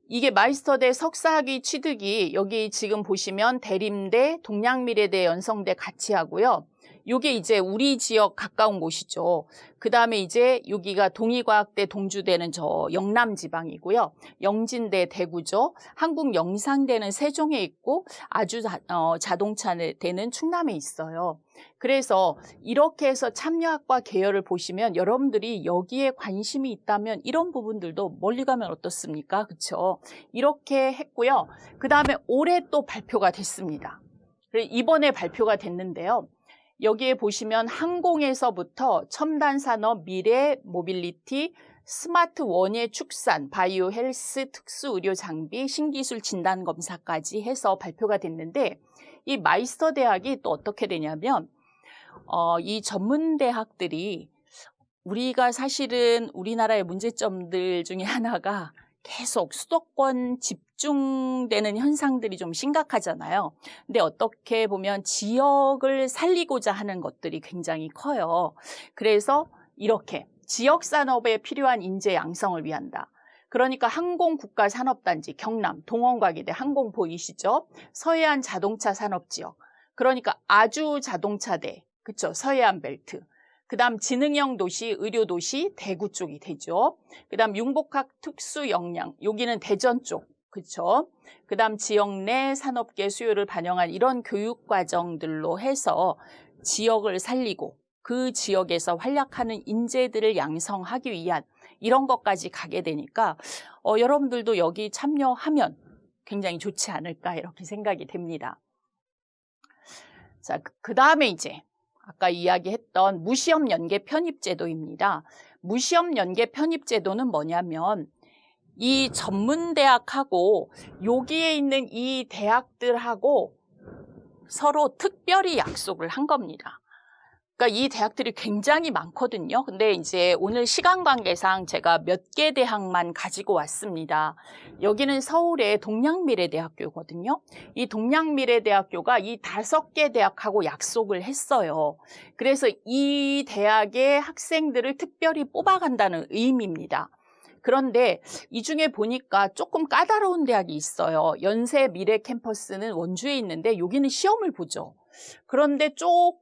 이게 마이스터대 석사학위 취득이 여기 지금 보시면 대림대, 동양미래대, 연성대 같이 하고요. 요게 이제 우리 지역 가까운 곳이죠. 그 다음에 이제 여기가 동의과학대, 동주대는 저 영남 지방이고요. 영진대 대구죠. 한국영상대는 세종에 있고 아주 자동차대는 충남에 있어요. 그래서 이렇게 해서 참여학과 계열을 보시면 여러분들이 여기에 관심이 있다면 이런 부분들도 멀리 가면 어떻습니까? 그렇죠? 이렇게 했고요. 그 다음에 올해 또 발표가 됐습니다. 이번에 발표가 됐는데요. 여기에 보시면 항공에서부터 첨단 산업, 미래, 모빌리티, 스마트 원예 축산, 바이오 헬스, 특수 의료 장비, 신기술 진단 검사까지 해서 발표가 됐는데 이 마이스터 대학이 또 어떻게 되냐면 이 전문 대학들이 우리가 사실은 우리나라의 문제점들 중에 하나가 계속 수도권 집중되는 현상들이 좀 심각하잖아요. 근데 어떻게 보면 지역을 살리고자 하는 것들이 굉장히 커요. 그래서 이렇게 지역 산업에 필요한 인재 양성을 위한다. 그러니까 항공국가산업단지, 경남, 동원과기대 항공 보이시죠? 서해안 자동차 산업지역, 그러니까 아주자동차대, 그쵸? 서해안 벨트. 그 다음 지능형 도시, 의료도시, 대구 쪽이 되죠. 그 다음 융복학 특수역량, 여기는 대전 쪽, 그쵸? 그 다음 지역 내 산업계 수요를 반영한 이런 교육과정들로 해서 지역을 살리고 그 지역에서 활약하는 인재들을 양성하기 위한 이런 것까지 가게 되니까 여러분들도 여기 참여하면 굉장히 좋지 않을까 이렇게 생각이 됩니다. 자, 그 다음에 이제 아까 이야기했던 무시험 연계 편입 제도입니다. 무시험 연계 편입 제도는 뭐냐면 이 전문대학하고 여기에 있는 이 대학들하고 서로 특별히 약속을 한 겁니다. 그러니까 이 대학들이 굉장히 많거든요. 근데 이제 오늘 시간 관계상 제가 몇 개 대학만 가지고 왔습니다. 여기는 서울의 동양미래대학교거든요. 이 동양미래대학교가 이 5개 대학하고 약속을 했어요. 그래서 이 대학의 학생들을 특별히 뽑아간다는 의미입니다. 그런데 이 중에 보니까 조금 까다로운 대학이 있어요. 연세 미래 캠퍼스는 원주에 있는데 여기는 시험을 보죠. 그런데 조금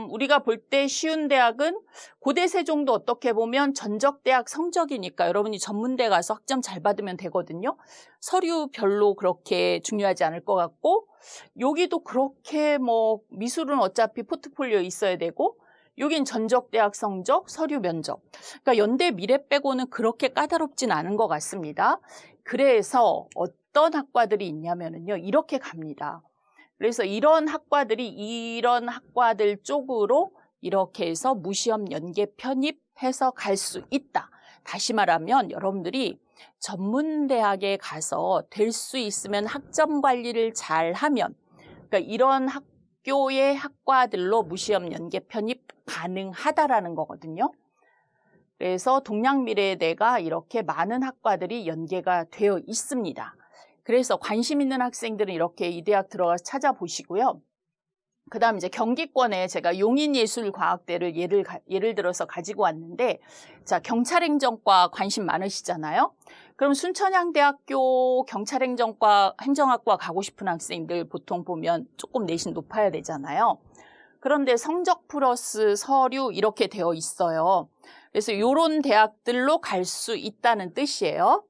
우리가 볼 때 쉬운 대학은 고대 세종도 어떻게 보면 전적대학 성적이니까 여러분이 전문대 가서 학점 잘 받으면 되거든요. 서류 별로 그렇게 중요하지 않을 것 같고 여기도 그렇게 뭐 미술은 어차피 포트폴리오 있어야 되고 여긴 전적대학 성적, 서류 면접. 그러니까 연대 미래 빼고는 그렇게 까다롭진 않은 것 같습니다. 그래서 어떤 학과들이 있냐면요. 이렇게 갑니다. 그래서 이런 학과들이 이런 학과들 쪽으로 이렇게 해서 무시험 연계 편입해서 갈 수 있다. 다시 말하면 여러분들이 전문대학에 가서 될 수 있으면 학점 관리를 잘 하면 그러니까 이런 학교의 학과들로 무시험 연계 편입 가능하다라는 거거든요. 그래서 동양미래대가 이렇게 많은 학과들이 연계가 되어 있습니다. 그래서 관심 있는 학생들은 이렇게 이 대학 들어가서 찾아보시고요. 그 다음 이제 경기권에 제가 용인예술과학대를 예를 들어서 가지고 왔는데, 자, 경찰행정과 관심 많으시잖아요. 그럼 순천향대학교 경찰행정과 행정학과 가고 싶은 학생들 보통 보면 조금 내신 높아야 되잖아요. 그런데 성적 플러스 서류 이렇게 되어 있어요. 그래서 이런 대학들로 갈 수 있다는 뜻이에요.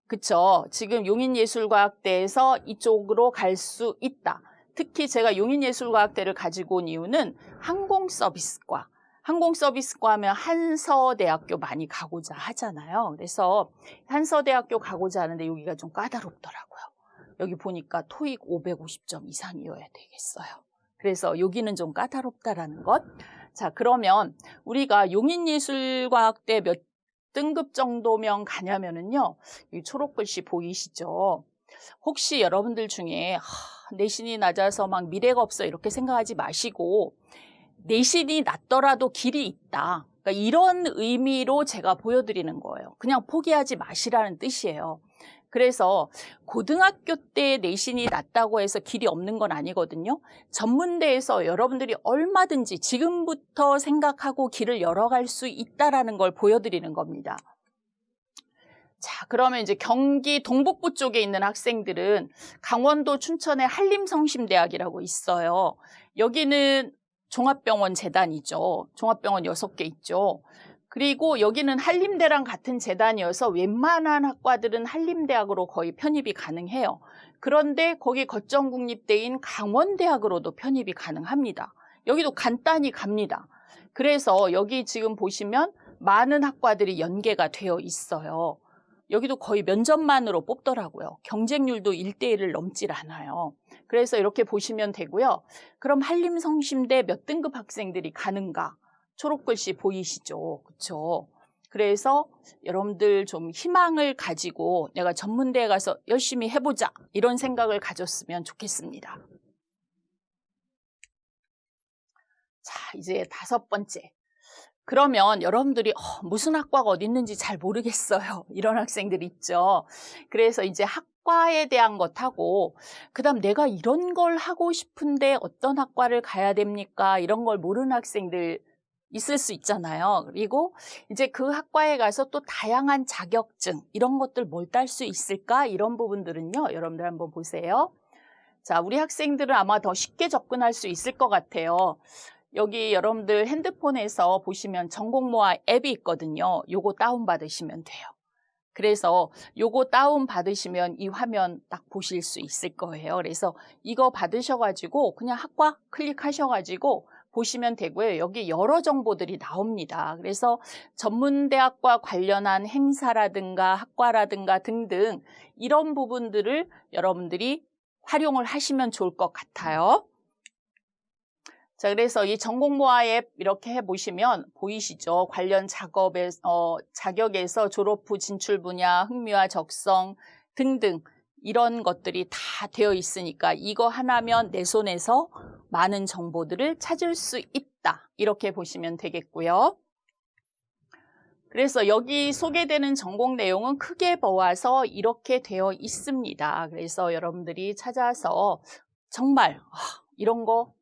그쵸? 지금 용인예술과학대에서 이쪽으로 갈 수 있다. 특히 제가 용인예술과학대를 가지고 온 이유는 항공서비스과. 항공서비스과 하면 한서대학교 많이 가고자 하잖아요. 그래서 한서대학교 가고자 하는데 여기가 좀 까다롭더라고요. 여기 보니까 토익 550점 이상이어야 되겠어요. 그래서 여기는 좀 까다롭다라는 것. 자, 그러면 우리가 용인예술과학대 몇 등급 정도면 가냐면은요, 이 초록글씨 보이시죠? 혹시 여러분들 중에 내신이 낮아서 막 미래가 없어 이렇게 생각하지 마시고 내신이 낮더라도 길이 있다. 그러니까 이런 의미로 제가 보여드리는 거예요. 그냥 포기하지 마시라는 뜻이에요. 그래서 고등학교 때 내신이 낮다고 해서 길이 없는 건 아니거든요. 전문대에서 여러분들이 얼마든지 지금부터 생각하고 길을 열어갈 수 있다라는 걸 보여드리는 겁니다. 자, 그러면 이제 경기 동북부 쪽에 있는 학생들은 강원도 춘천의 한림성심대학이라고 있어요. 여기는 종합병원 재단이죠. 종합병원 6개 있죠. 그리고 여기는 한림대랑 같은 재단이어서 웬만한 학과들은 한림대학으로 거의 편입이 가능해요. 그런데 거기 거점국립대인 강원대학으로도 편입이 가능합니다. 여기도 간단히 갑니다. 그래서 여기 지금 보시면 많은 학과들이 연계가 되어 있어요. 여기도 거의 면접만으로 뽑더라고요. 경쟁률도 1대1을 넘질 않아요. 그래서 이렇게 보시면 되고요. 그럼 한림성심대 몇 등급 학생들이 가는가? 초록글씨 보이시죠? 그렇죠? 그래서 여러분들 좀 희망을 가지고 내가 전문대에 가서 열심히 해보자 이런 생각을 가졌으면 좋겠습니다. 자, 이제 5번째. 그러면 여러분들이 무슨 학과가 어디 있는지 잘 모르겠어요. 이런 학생들 있죠. 그래서 이제 학과에 대한 것하고 그다음 내가 이런 걸 하고 싶은데 어떤 학과를 가야 됩니까? 이런 걸 모르는 학생들 있을 수 있잖아요. 그리고 이제 그 학과에 가서 또 다양한 자격증 이런 것들 뭘 딸 수 있을까? 이런 부분들은요. 여러분들 한번 보세요. 자, 우리 학생들은 아마 더 쉽게 접근할 수 있을 것 같아요. 여기 여러분들 핸드폰에서 보시면 전공모아 앱이 있거든요. 요거 다운받으시면 돼요. 그래서 요거 다운받으시면 이 화면 딱 보실 수 있을 거예요. 그래서 이거 받으셔가지고 그냥 학과 클릭하셔가지고 보시면 되고요. 여기 여러 정보들이 나옵니다. 그래서 전문대학과 관련한 행사라든가 학과라든가 등등 이런 부분들을 여러분들이 활용을 하시면 좋을 것 같아요. 자, 그래서 이 전공모아 앱 이렇게 해보시면 보이시죠? 관련 자격에서 졸업 후 진출 분야, 흥미와 적성 등등 이런 것들이 다 되어 있으니까 이거 하나면 내 손에서 많은 정보들을 찾을 수 있다. 이렇게 보시면 되겠고요. 그래서 여기 소개되는 전공 내용은 크게 보아서 이렇게 되어 있습니다. 그래서 여러분들이 찾아서 정말 이런 거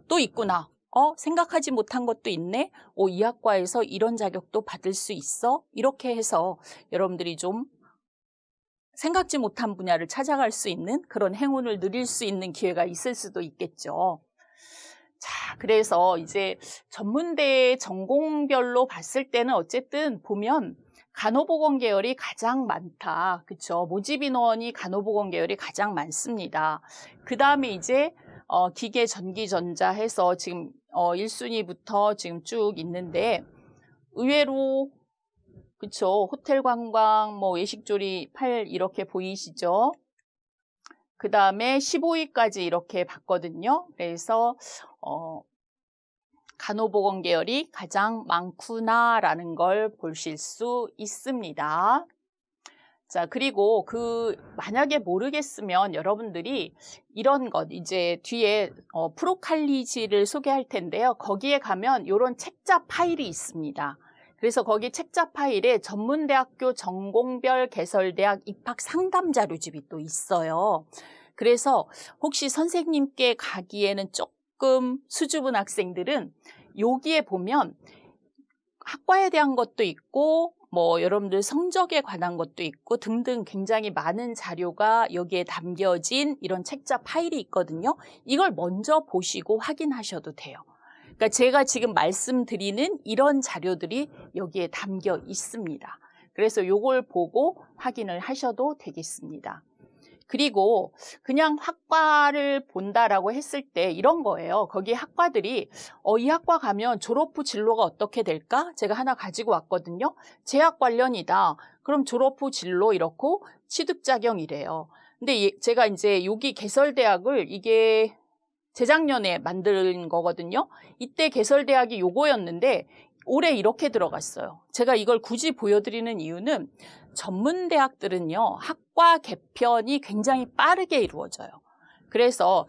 또 있구나. 생각하지 못한 것도 있네. 이 학과에서 이런 자격도 받을 수 있어. 이렇게 해서 여러분들이 좀 생각지 못한 분야를 찾아갈 수 있는 그런 행운을 누릴 수 있는 기회가 있을 수도 있겠죠. 자, 그래서 이제 전문대 전공별로 봤을 때는 어쨌든 보면 간호보건 계열이 가장 많다. 그렇죠? 모집 인원이 간호보건 계열이 가장 많습니다. 그 다음에 이제 기계, 전기, 전자 해서 지금 1순위부터 지금 쭉 있는데 의외로 그쵸 호텔 관광, 뭐 외식조리 8 이렇게 보이시죠? 그 다음에 15위까지 이렇게 봤거든요. 그래서 간호보건 계열이 가장 많구나라는 걸 보실 수 있습니다. 자, 그리고 만약에 모르겠으면 여러분들이 이런 것, 이제 뒤에 프로칼리지를 소개할 텐데요. 거기에 가면 이런 책자 파일이 있습니다. 그래서 거기 책자 파일에 전문대학교 전공별 개설대학 입학 상담 자료집이 또 있어요. 그래서 혹시 선생님께 가기에는 조금 수줍은 학생들은 여기에 보면 학과에 대한 것도 있고 뭐 여러분들 성적에 관한 것도 있고 등등 굉장히 많은 자료가 여기에 담겨진 이런 책자 파일이 있거든요. 이걸 먼저 보시고 확인하셔도 돼요. 그러니까 제가 지금 말씀드리는 이런 자료들이 여기에 담겨 있습니다. 그래서 이걸 보고 확인을 하셔도 되겠습니다. 그리고 그냥 학과를 본다라고 했을 때 이런 거예요. 거기 학과들이 이 학과 가면 졸업 후 진로가 어떻게 될까? 제가 하나 가지고 왔거든요. 제약 관련이다. 그럼 졸업 후 진로 이렇고 취득 자격이래요. 근데 제가 이제 여기 개설대학을 이게 재작년에 만든 거거든요. 이때 개설대학이 요거였는데 올해 이렇게 들어갔어요. 제가 이걸 굳이 보여드리는 이유는 전문대학들은요, 학과 개편이 굉장히 빠르게 이루어져요. 그래서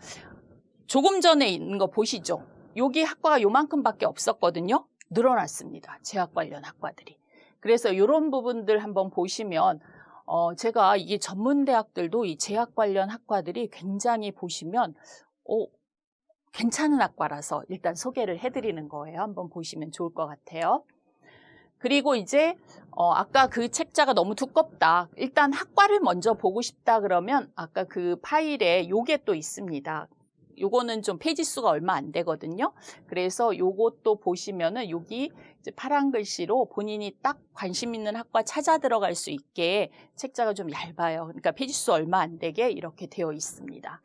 조금 전에 있는 거 보시죠. 여기 학과가 요만큼밖에 없었거든요. 늘어났습니다. 제약 관련 학과들이. 그래서 이런 부분들 한번 보시면 제가 이게 전문 대학들도 이 제약 관련 학과들이 굉장히 보시면 괜찮은 학과라서 일단 소개를 해드리는 거예요. 한번 보시면 좋을 것 같아요. 그리고 이제 아까 그 책자가 너무 두껍다. 일단 학과를 먼저 보고 싶다 그러면 아까 그 파일에 요게 또 있습니다. 요거는 좀 페이지 수가 얼마 안 되거든요. 그래서 요것도 보시면은 여기 이제 파란 글씨로 본인이 딱 관심 있는 학과 찾아 들어갈 수 있게 책자가 좀 얇아요. 그러니까 페이지 수 얼마 안 되게 이렇게 되어 있습니다.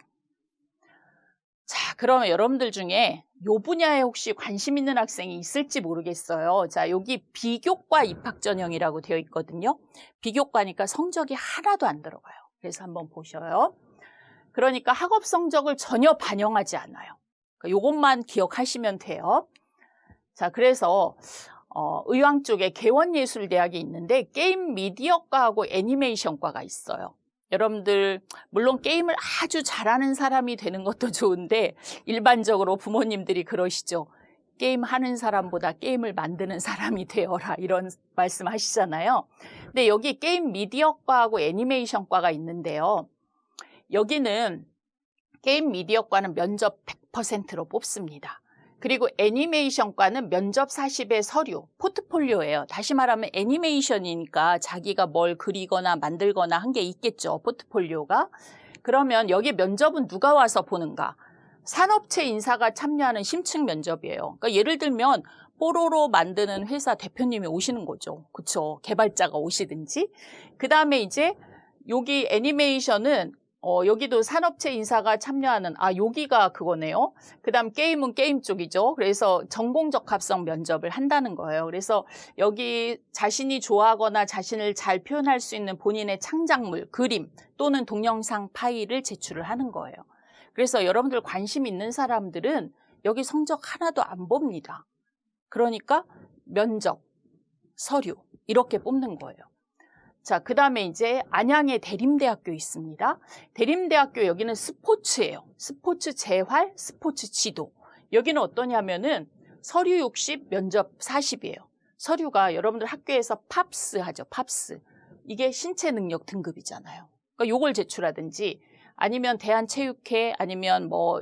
자, 그러면 여러분들 중에 요 분야에 혹시 관심 있는 학생이 있을지 모르겠어요. 자, 여기 비교과 입학 전형이라고 되어 있거든요. 비교과니까 성적이 하나도 안 들어가요. 그래서 한번 보셔요. 그러니까 학업 성적을 전혀 반영하지 않아요. 그러니까 요것만 기억하시면 돼요. 자, 그래서 의왕 쪽에 개원예술대학이 있는데 게임 미디어과하고 애니메이션과가 있어요. 여러분들 물론 게임을 아주 잘하는 사람이 되는 것도 좋은데 일반적으로 부모님들이 그러시죠. 게임하는 사람보다 게임을 만드는 사람이 되어라 이런 말씀 하시잖아요. 근데 여기 게임 미디어과하고 애니메이션과가 있는데요. 여기는 게임 미디어과는 면접 100%로 뽑습니다. 그리고 애니메이션과는 면접 40의 서류, 포트폴리오예요. 다시 말하면 애니메이션이니까 자기가 뭘 그리거나 만들거나 한 게 있겠죠, 포트폴리오가. 그러면 여기 면접은 누가 와서 보는가? 산업체 인사가 참여하는 심층 면접이에요. 그러니까 예를 들면 뽀로로 만드는 회사 대표님이 오시는 거죠. 그렇죠? 개발자가 오시든지. 그다음에 이제 여기 애니메이션은 여기도 산업체 인사가 참여하는, 여기가 그거네요. 그 다음 게임은 게임 쪽이죠. 그래서 전공적합성 면접을 한다는 거예요. 그래서 여기 자신이 좋아하거나 자신을 잘 표현할 수 있는 본인의 창작물, 그림 또는 동영상 파일을 제출을 하는 거예요. 그래서 여러분들 관심 있는 사람들은 여기 성적 하나도 안 봅니다. 그러니까 면접, 서류 이렇게 뽑는 거예요. 자, 그 다음에 이제 안양에 대림대학교 있습니다. 대림대학교 여기는 스포츠예요. 스포츠 재활, 스포츠 지도. 여기는 어떠냐면은 서류 60, 면접 40이에요. 서류가 여러분들 학교에서 팝스 하죠. 팝스. 이게 신체 능력 등급이잖아요. 그러니까 요걸 제출하든지 아니면 대한체육회 아니면 뭐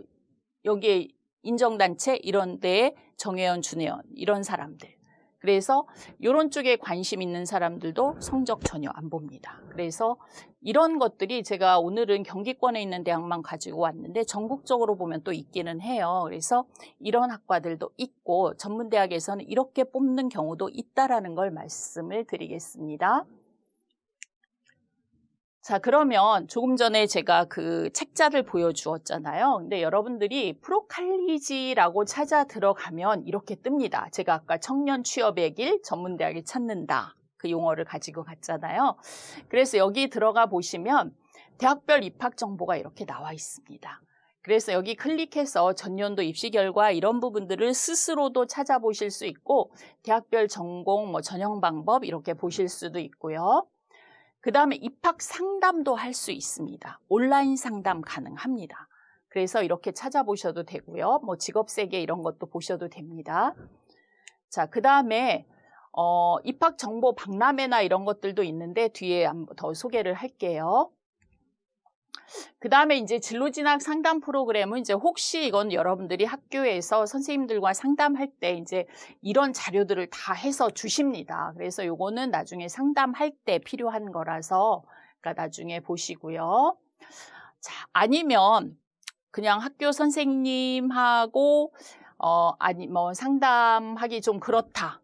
여기에 인정단체 이런 데에 정혜연, 준혜연 이런 사람들. 그래서 이런 쪽에 관심 있는 사람들도 성적 전혀 안 봅니다. 그래서 이런 것들이 제가 오늘은 경기권에 있는 대학만 가지고 왔는데 전국적으로 보면 또 있기는 해요. 그래서 이런 학과들도 있고 전문대학에서는 이렇게 뽑는 경우도 있다라는 걸 말씀을 드리겠습니다. 자, 그러면 조금 전에 제가 그 책자를 보여주었잖아요. 근데 여러분들이 프로칼리지라고 찾아 들어가면 이렇게 뜹니다. 제가 아까 청년 취업의 길 전문대학을 찾는다. 그 용어를 가지고 갔잖아요. 그래서 여기 들어가 보시면 대학별 입학 정보가 이렇게 나와 있습니다. 그래서 여기 클릭해서 전년도 입시 결과 이런 부분들을 스스로도 찾아보실 수 있고 대학별 전공, 전형 방법 이렇게 보실 수도 있고요. 그 다음에 입학 상담도 할 수 있습니다. 온라인 상담 가능합니다. 그래서 이렇게 찾아보셔도 되고요. 직업세계 이런 것도 보셔도 됩니다. 자, 그 다음에 입학 정보 박람회나 이런 것들도 있는데 뒤에 한번 더 소개를 할게요. 그 다음에 이제 진로진학 상담 프로그램은 이제 혹시 이건 여러분들이 학교에서 선생님들과 상담할 때 이제 이런 자료들을 다 해서 주십니다. 그래서 요거는 나중에 상담할 때 필요한 거라서 그러니까 나중에 보시고요. 자, 아니면 그냥 학교 선생님하고 상담하기 좀 그렇다.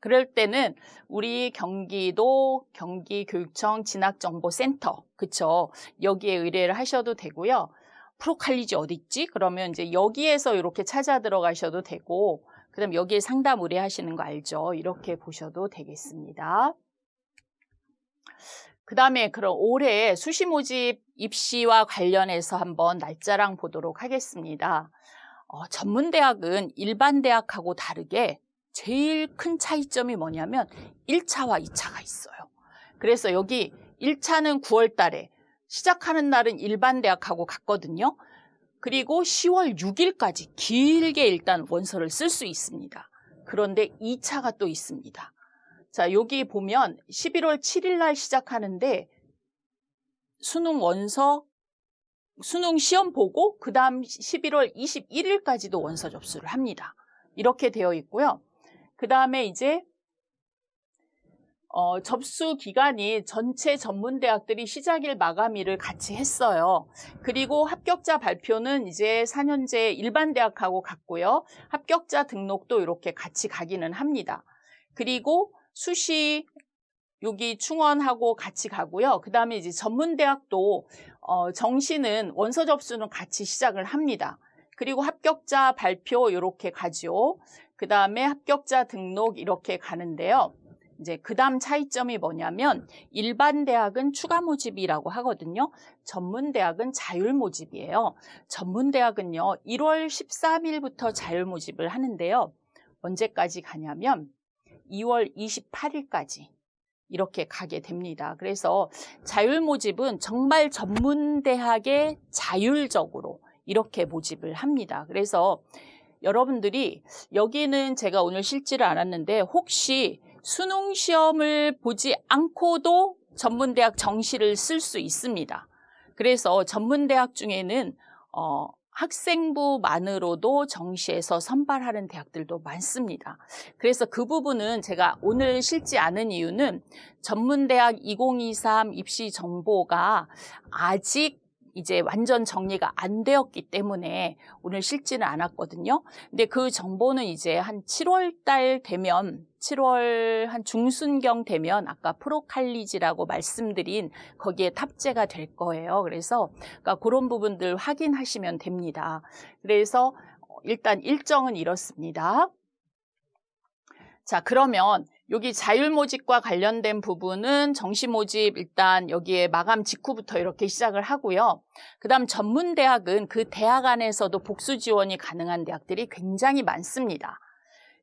그럴 때는 우리 경기도 경기교육청 진학정보센터, 그쵸? 여기에 의뢰를 하셔도 되고요. 프로칼리지 어디 있지? 그러면 이제 여기에서 이렇게 찾아 들어가셔도 되고, 그 다음 여기에 상담 의뢰하시는 거 알죠? 이렇게 보셔도 되겠습니다. 그 다음에 그럼 올해 수시 모집 입시와 관련해서 한번 날짜랑 보도록 하겠습니다. 전문대학은 일반 대학하고 다르게 제일 큰 차이점이 뭐냐면 1차와 2차가 있어요. 그래서 여기 1차는 9월 달에 시작하는 날은 일반 대학하고 같거든요. 그리고 10월 6일까지 길게 일단 원서를 쓸 수 있습니다. 그런데 2차가 또 있습니다. 자, 여기 보면 11월 7일 날 시작하는데 수능 원서, 수능 시험 보고 그 다음 11월 21일까지도 원서 접수를 합니다. 이렇게 되어 있고요. 그 다음에 이제 접수 기간이 전체 전문대학들이 시작일 마감일을 같이 했어요. 그리고 합격자 발표는 이제 4년제 일반 대학하고 같고요. 합격자 등록도 이렇게 같이 가기는 합니다. 그리고 수시 여기 충원하고 같이 가고요. 그 다음에 이제 전문대학도 정시는 원서 접수는 같이 시작을 합니다. 그리고 합격자 발표 이렇게 가죠. 그 다음에 합격자 등록 이렇게 가는데요. 이제 그 다음 차이점이 뭐냐면 일반 대학은 추가 모집이라고 하거든요. 전문대학은 자율 모집이에요. 전문대학은요 1월 13일부터 자율 모집을 하는데요. 언제까지 가냐면 2월 28일까지 이렇게 가게 됩니다. 그래서 자율 모집은 정말 전문대학에 자율적으로 이렇게 모집을 합니다. 그래서 여러분들이 여기는 제가 오늘 실지를 않았는데 혹시 수능 시험을 보지 않고도 전문대학 정시를 쓸 수 있습니다. 그래서 전문대학 중에는 학생부만으로도 정시에서 선발하는 대학들도 많습니다. 그래서 그 부분은 제가 오늘 실지 않은 이유는 전문대학 2023 입시 정보가 아직 이제 완전 정리가 안 되었기 때문에 오늘 실지는 않았거든요. 근데 그 정보는 이제 한 7월 달 되면 7월 한 중순경 되면 아까 프로칼리지라고 말씀드린 거기에 탑재가 될 거예요. 그래서 그러니까 그런 부분들 확인하시면 됩니다. 그래서 일단 일정은 이렇습니다. 자, 그러면 여기 자율모집과 관련된 부분은 정시모집 일단 여기에 마감 직후부터 이렇게 시작을 하고요. 그 다음 전문대학은 그 대학 안에서도 복수 지원이 가능한 대학들이 굉장히 많습니다.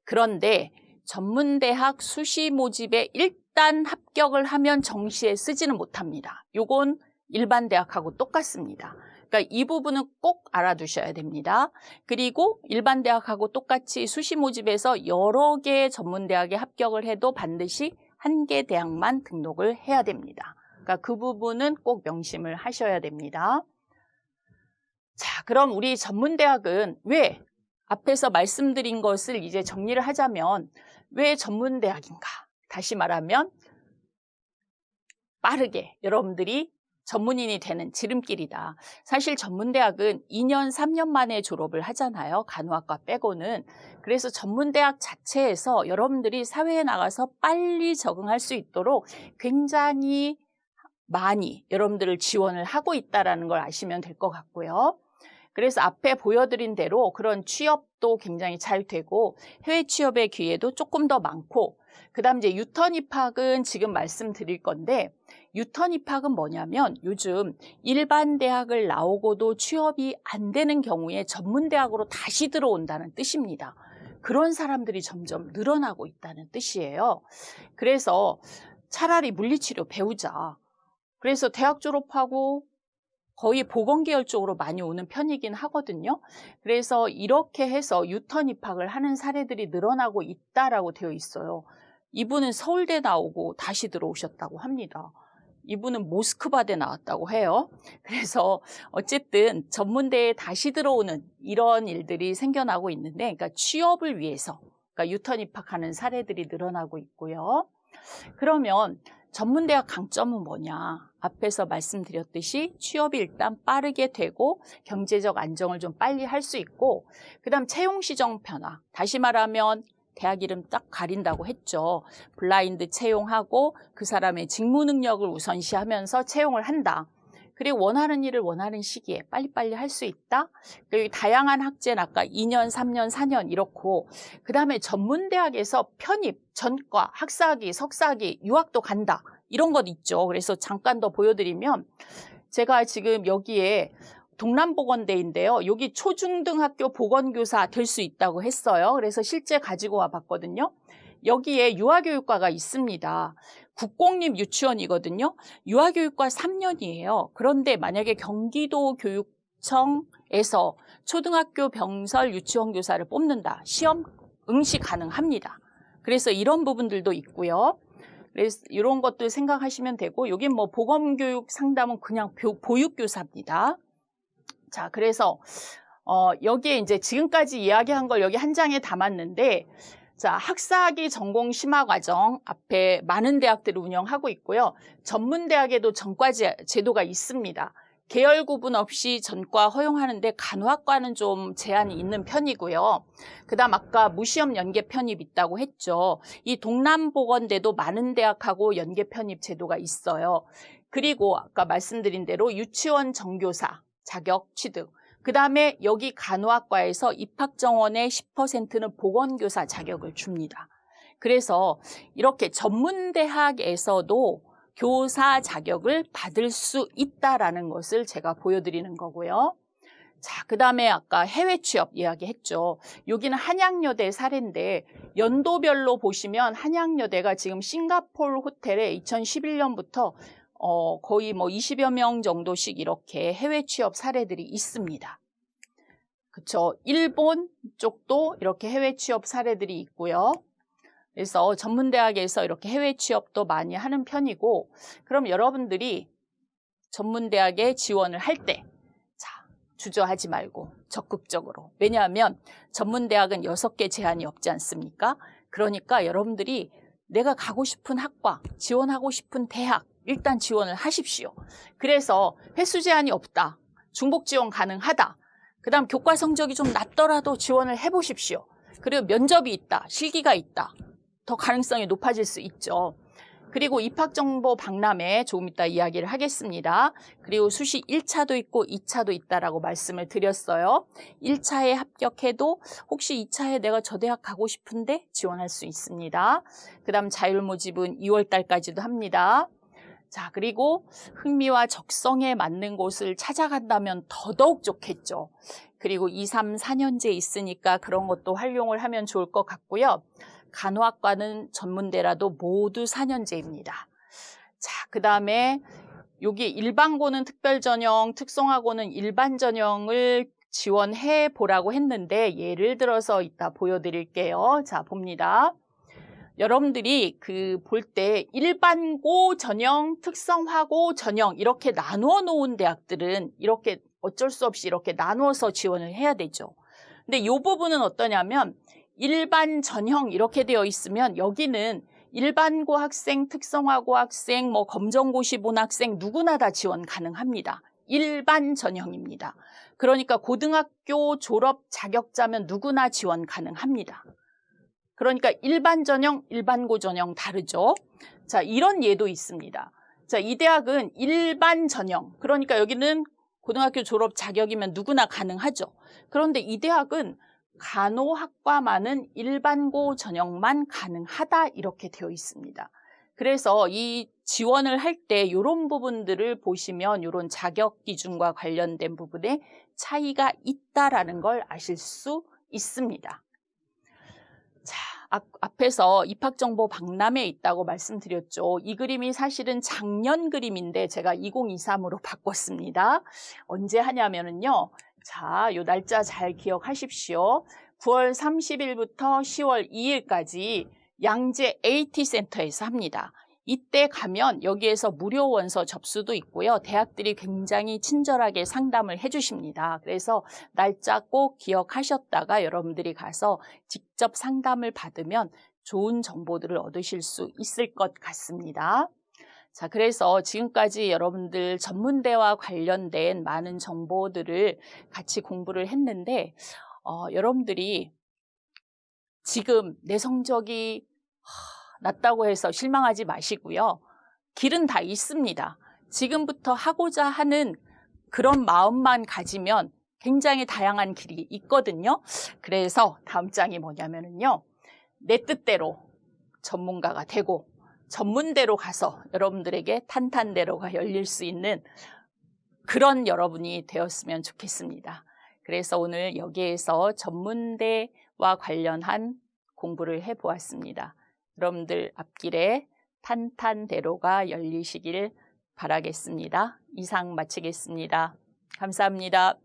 그런데 전문대학 수시 모집에 일단 합격을 하면 정시에 쓰지는 못합니다. 요건 일반 대학하고 똑같습니다. 그러니까 이 부분은 꼭 알아두셔야 됩니다. 그리고 일반 대학하고 똑같이 수시 모집에서 여러 개의 전문대학에 합격을 해도 반드시 한 개 대학만 등록을 해야 됩니다. 그러니까 그 부분은 꼭 명심을 하셔야 됩니다. 자, 그럼 우리 전문대학은 왜 앞에서 말씀드린 것을 이제 정리를 하자면 왜 전문대학인가? 다시 말하면 빠르게 여러분들이 전문인이 되는 지름길이다. 사실 전문대학은 2년, 3년 만에 졸업을 하잖아요. 간호학과 빼고는. 그래서 전문대학 자체에서 여러분들이 사회에 나가서 빨리 적응할 수 있도록 굉장히 많이 여러분들을 지원을 하고 있다는 걸 아시면 될 것 같고요. 그래서 앞에 보여드린 대로 그런 취업도 굉장히 잘 되고 해외 취업의 기회도 조금 더 많고 그다음 이제 유턴 입학은 지금 말씀드릴 건데 유턴 입학은 뭐냐면 요즘 일반 대학을 나오고도 취업이 안 되는 경우에 전문 대학으로 다시 들어온다는 뜻입니다. 그런 사람들이 점점 늘어나고 있다는 뜻이에요. 그래서 차라리 물리치료 배우자. 그래서 대학 졸업하고 거의 보건계열 쪽으로 많이 오는 편이긴 하거든요. 그래서 이렇게 해서 유턴 입학을 하는 사례들이 늘어나고 있다라고 되어 있어요. 이분은 서울대 나오고 다시 들어오셨다고 합니다. 이분은 모스크바대 나왔다고 해요. 그래서 어쨌든 전문대에 다시 들어오는 이런 일들이 생겨나고 있는데 그러니까 취업을 위해서 그러니까 유턴 입학하는 사례들이 늘어나고 있고요. 그러면 전문대학 강점은 뭐냐? 앞에서 말씀드렸듯이 취업이 일단 빠르게 되고 경제적 안정을 좀 빨리 할 수 있고 그다음 채용시정 변화. 다시 말하면 대학 이름 딱 가린다고 했죠. 블라인드 채용하고 그 사람의 직무 능력을 우선시하면서 채용을 한다. 그리고 원하는 일을 원하는 시기에 빨리빨리 할 수 있다. 그리고 다양한 학제는 아까 2년, 3년, 4년 이렇고 그 다음에 전문대학에서 편입, 전과, 학사학위, 석사학위, 유학도 간다. 이런 것 있죠. 그래서 잠깐 더 보여드리면 제가 지금 여기에 동남보건대인데요. 여기 초중등학교 보건교사 될 수 있다고 했어요. 그래서 실제 가지고 와봤거든요. 여기에 유아교육과가 있습니다. 국공립 유치원이거든요. 유아교육과 3년이에요. 그런데 만약에 경기도 교육청에서 초등학교 병설 유치원 교사를 뽑는다. 시험 응시 가능합니다. 그래서 이런 부분들도 있고요. 그래서 이런 것들 생각하시면 되고, 여긴 뭐 보건교육 상담은 그냥 보육교사입니다. 자, 그래서 여기에 이제 지금까지 이야기한 걸 여기 한 장에 담았는데, 자, 학사학위 전공 심화과정 앞에 많은 대학들을 운영하고 있고요. 전문대학에도 전과 제도가 있습니다. 계열 구분 없이 전과 허용하는데 간호학과는 좀 제한이 있는 편이고요. 그다음 아까 무시험 연계 편입 있다고 했죠. 이 동남보건대도 많은 대학하고 연계 편입 제도가 있어요. 그리고 아까 말씀드린 대로 유치원 정교사 자격 취득, 그 다음에 여기 간호학과에서 입학 정원의 10%는 보건교사 자격을 줍니다. 그래서 이렇게 전문대학에서도 교사 자격을 받을 수 있다라는 것을 제가 보여드리는 거고요. 자, 그 다음에 아까 해외 취업 이야기했죠. 여기는 한양여대 사례인데 연도별로 보시면 한양여대가 지금 싱가포르 호텔에 2011년부터 거의 뭐 20여 명 정도씩 이렇게 해외 취업 사례들이 있습니다. 그쵸. 일본 쪽도 이렇게 해외 취업 사례들이 있고요. 그래서 전문대학에서 이렇게 해외 취업도 많이 하는 편이고, 그럼 여러분들이 전문대학에 지원을 할 때, 자, 주저하지 말고 적극적으로. 왜냐하면 전문대학은 6개 제한이 없지 않습니까? 그러니까 여러분들이 내가 가고 싶은 학과, 지원하고 싶은 대학, 일단 지원을 하십시오. 그래서 횟수 제한이 없다. 중복 지원 가능하다. 그 다음 교과 성적이 좀 낮더라도 지원을 해보십시오. 그리고 면접이 있다. 실기가 있다. 더 가능성이 높아질 수 있죠. 그리고 입학정보 박람회 조금 이따 이야기를 하겠습니다. 그리고 수시 1차도 있고 2차도 있다라고 말씀을 드렸어요. 1차에 합격해도 혹시 2차에 내가 저 대학 가고 싶은데 지원할 수 있습니다. 그 다음 자율모집은 2월 달까지도 합니다. 자, 그리고 흥미와 적성에 맞는 곳을 찾아간다면 더더욱 좋겠죠. 그리고 2, 3, 4년제 있으니까 그런 것도 활용을 하면 좋을 것 같고요. 간호학과는 전문대라도 모두 4년제입니다. 자, 그 다음에 여기 일반고는 특별전형, 특성화고는 일반전형을 지원해 보라고 했는데 예를 들어서 이따 보여드릴게요. 자, 봅니다. 여러분들이 볼 때 일반고 전형, 특성화고 전형 이렇게 나누어 놓은 대학들은 이렇게 어쩔 수 없이 이렇게 나누어서 지원을 해야 되죠. 근데 이 부분은 어떠냐면 일반 전형 이렇게 되어 있으면 여기는 일반고 학생, 특성화고 학생, 뭐 검정고시 본 학생 누구나 다 지원 가능합니다. 일반 전형입니다. 그러니까 고등학교 졸업 자격자면 누구나 지원 가능합니다. 그러니까 일반 전형, 일반고 전형 다르죠. 자, 이런 예도 있습니다. 자, 이 대학은 일반 전형, 그러니까 여기는 고등학교 졸업 자격이면 누구나 가능하죠. 그런데 이 대학은 간호학과만은 일반고 전형만 가능하다 이렇게 되어 있습니다. 그래서 이 지원을 할 때 이런 부분들을 보시면 이런 자격 기준과 관련된 부분에 차이가 있다라는 걸 아실 수 있습니다. 자, 앞에서 입학정보 박람회에 있다고 말씀드렸죠. 이 그림이 사실은 작년 그림인데 제가 2023으로 바꿨습니다. 언제 하냐면은요. 자, 요 날짜 잘 기억하십시오. 9월 30일부터 10월 2일까지 양재 AT센터에서 합니다. 이때 가면 여기에서 무료 원서 접수도 있고요. 대학들이 굉장히 친절하게 상담을 해주십니다. 그래서 날짜 꼭 기억하셨다가 여러분들이 가서 직접 상담을 받으면 좋은 정보들을 얻으실 수 있을 것 같습니다. 자, 그래서 지금까지 여러분들 전문대와 관련된 많은 정보들을 같이 공부를 했는데 여러분들이 지금 내 성적이 낮다고 해서 실망하지 마시고요. 길은 다 있습니다. 지금부터 하고자 하는 그런 마음만 가지면 굉장히 다양한 길이 있거든요. 그래서 다음 장이 뭐냐면요. 내 뜻대로 전문가가 되고 전문대로 가서 여러분들에게 탄탄대로가 열릴 수 있는 그런 여러분이 되었으면 좋겠습니다. 그래서 오늘 여기에서 전문대와 관련한 공부를 해보았습니다. 여러분들 앞길에 탄탄대로가 열리시길 바라겠습니다. 이상 마치겠습니다. 감사합니다.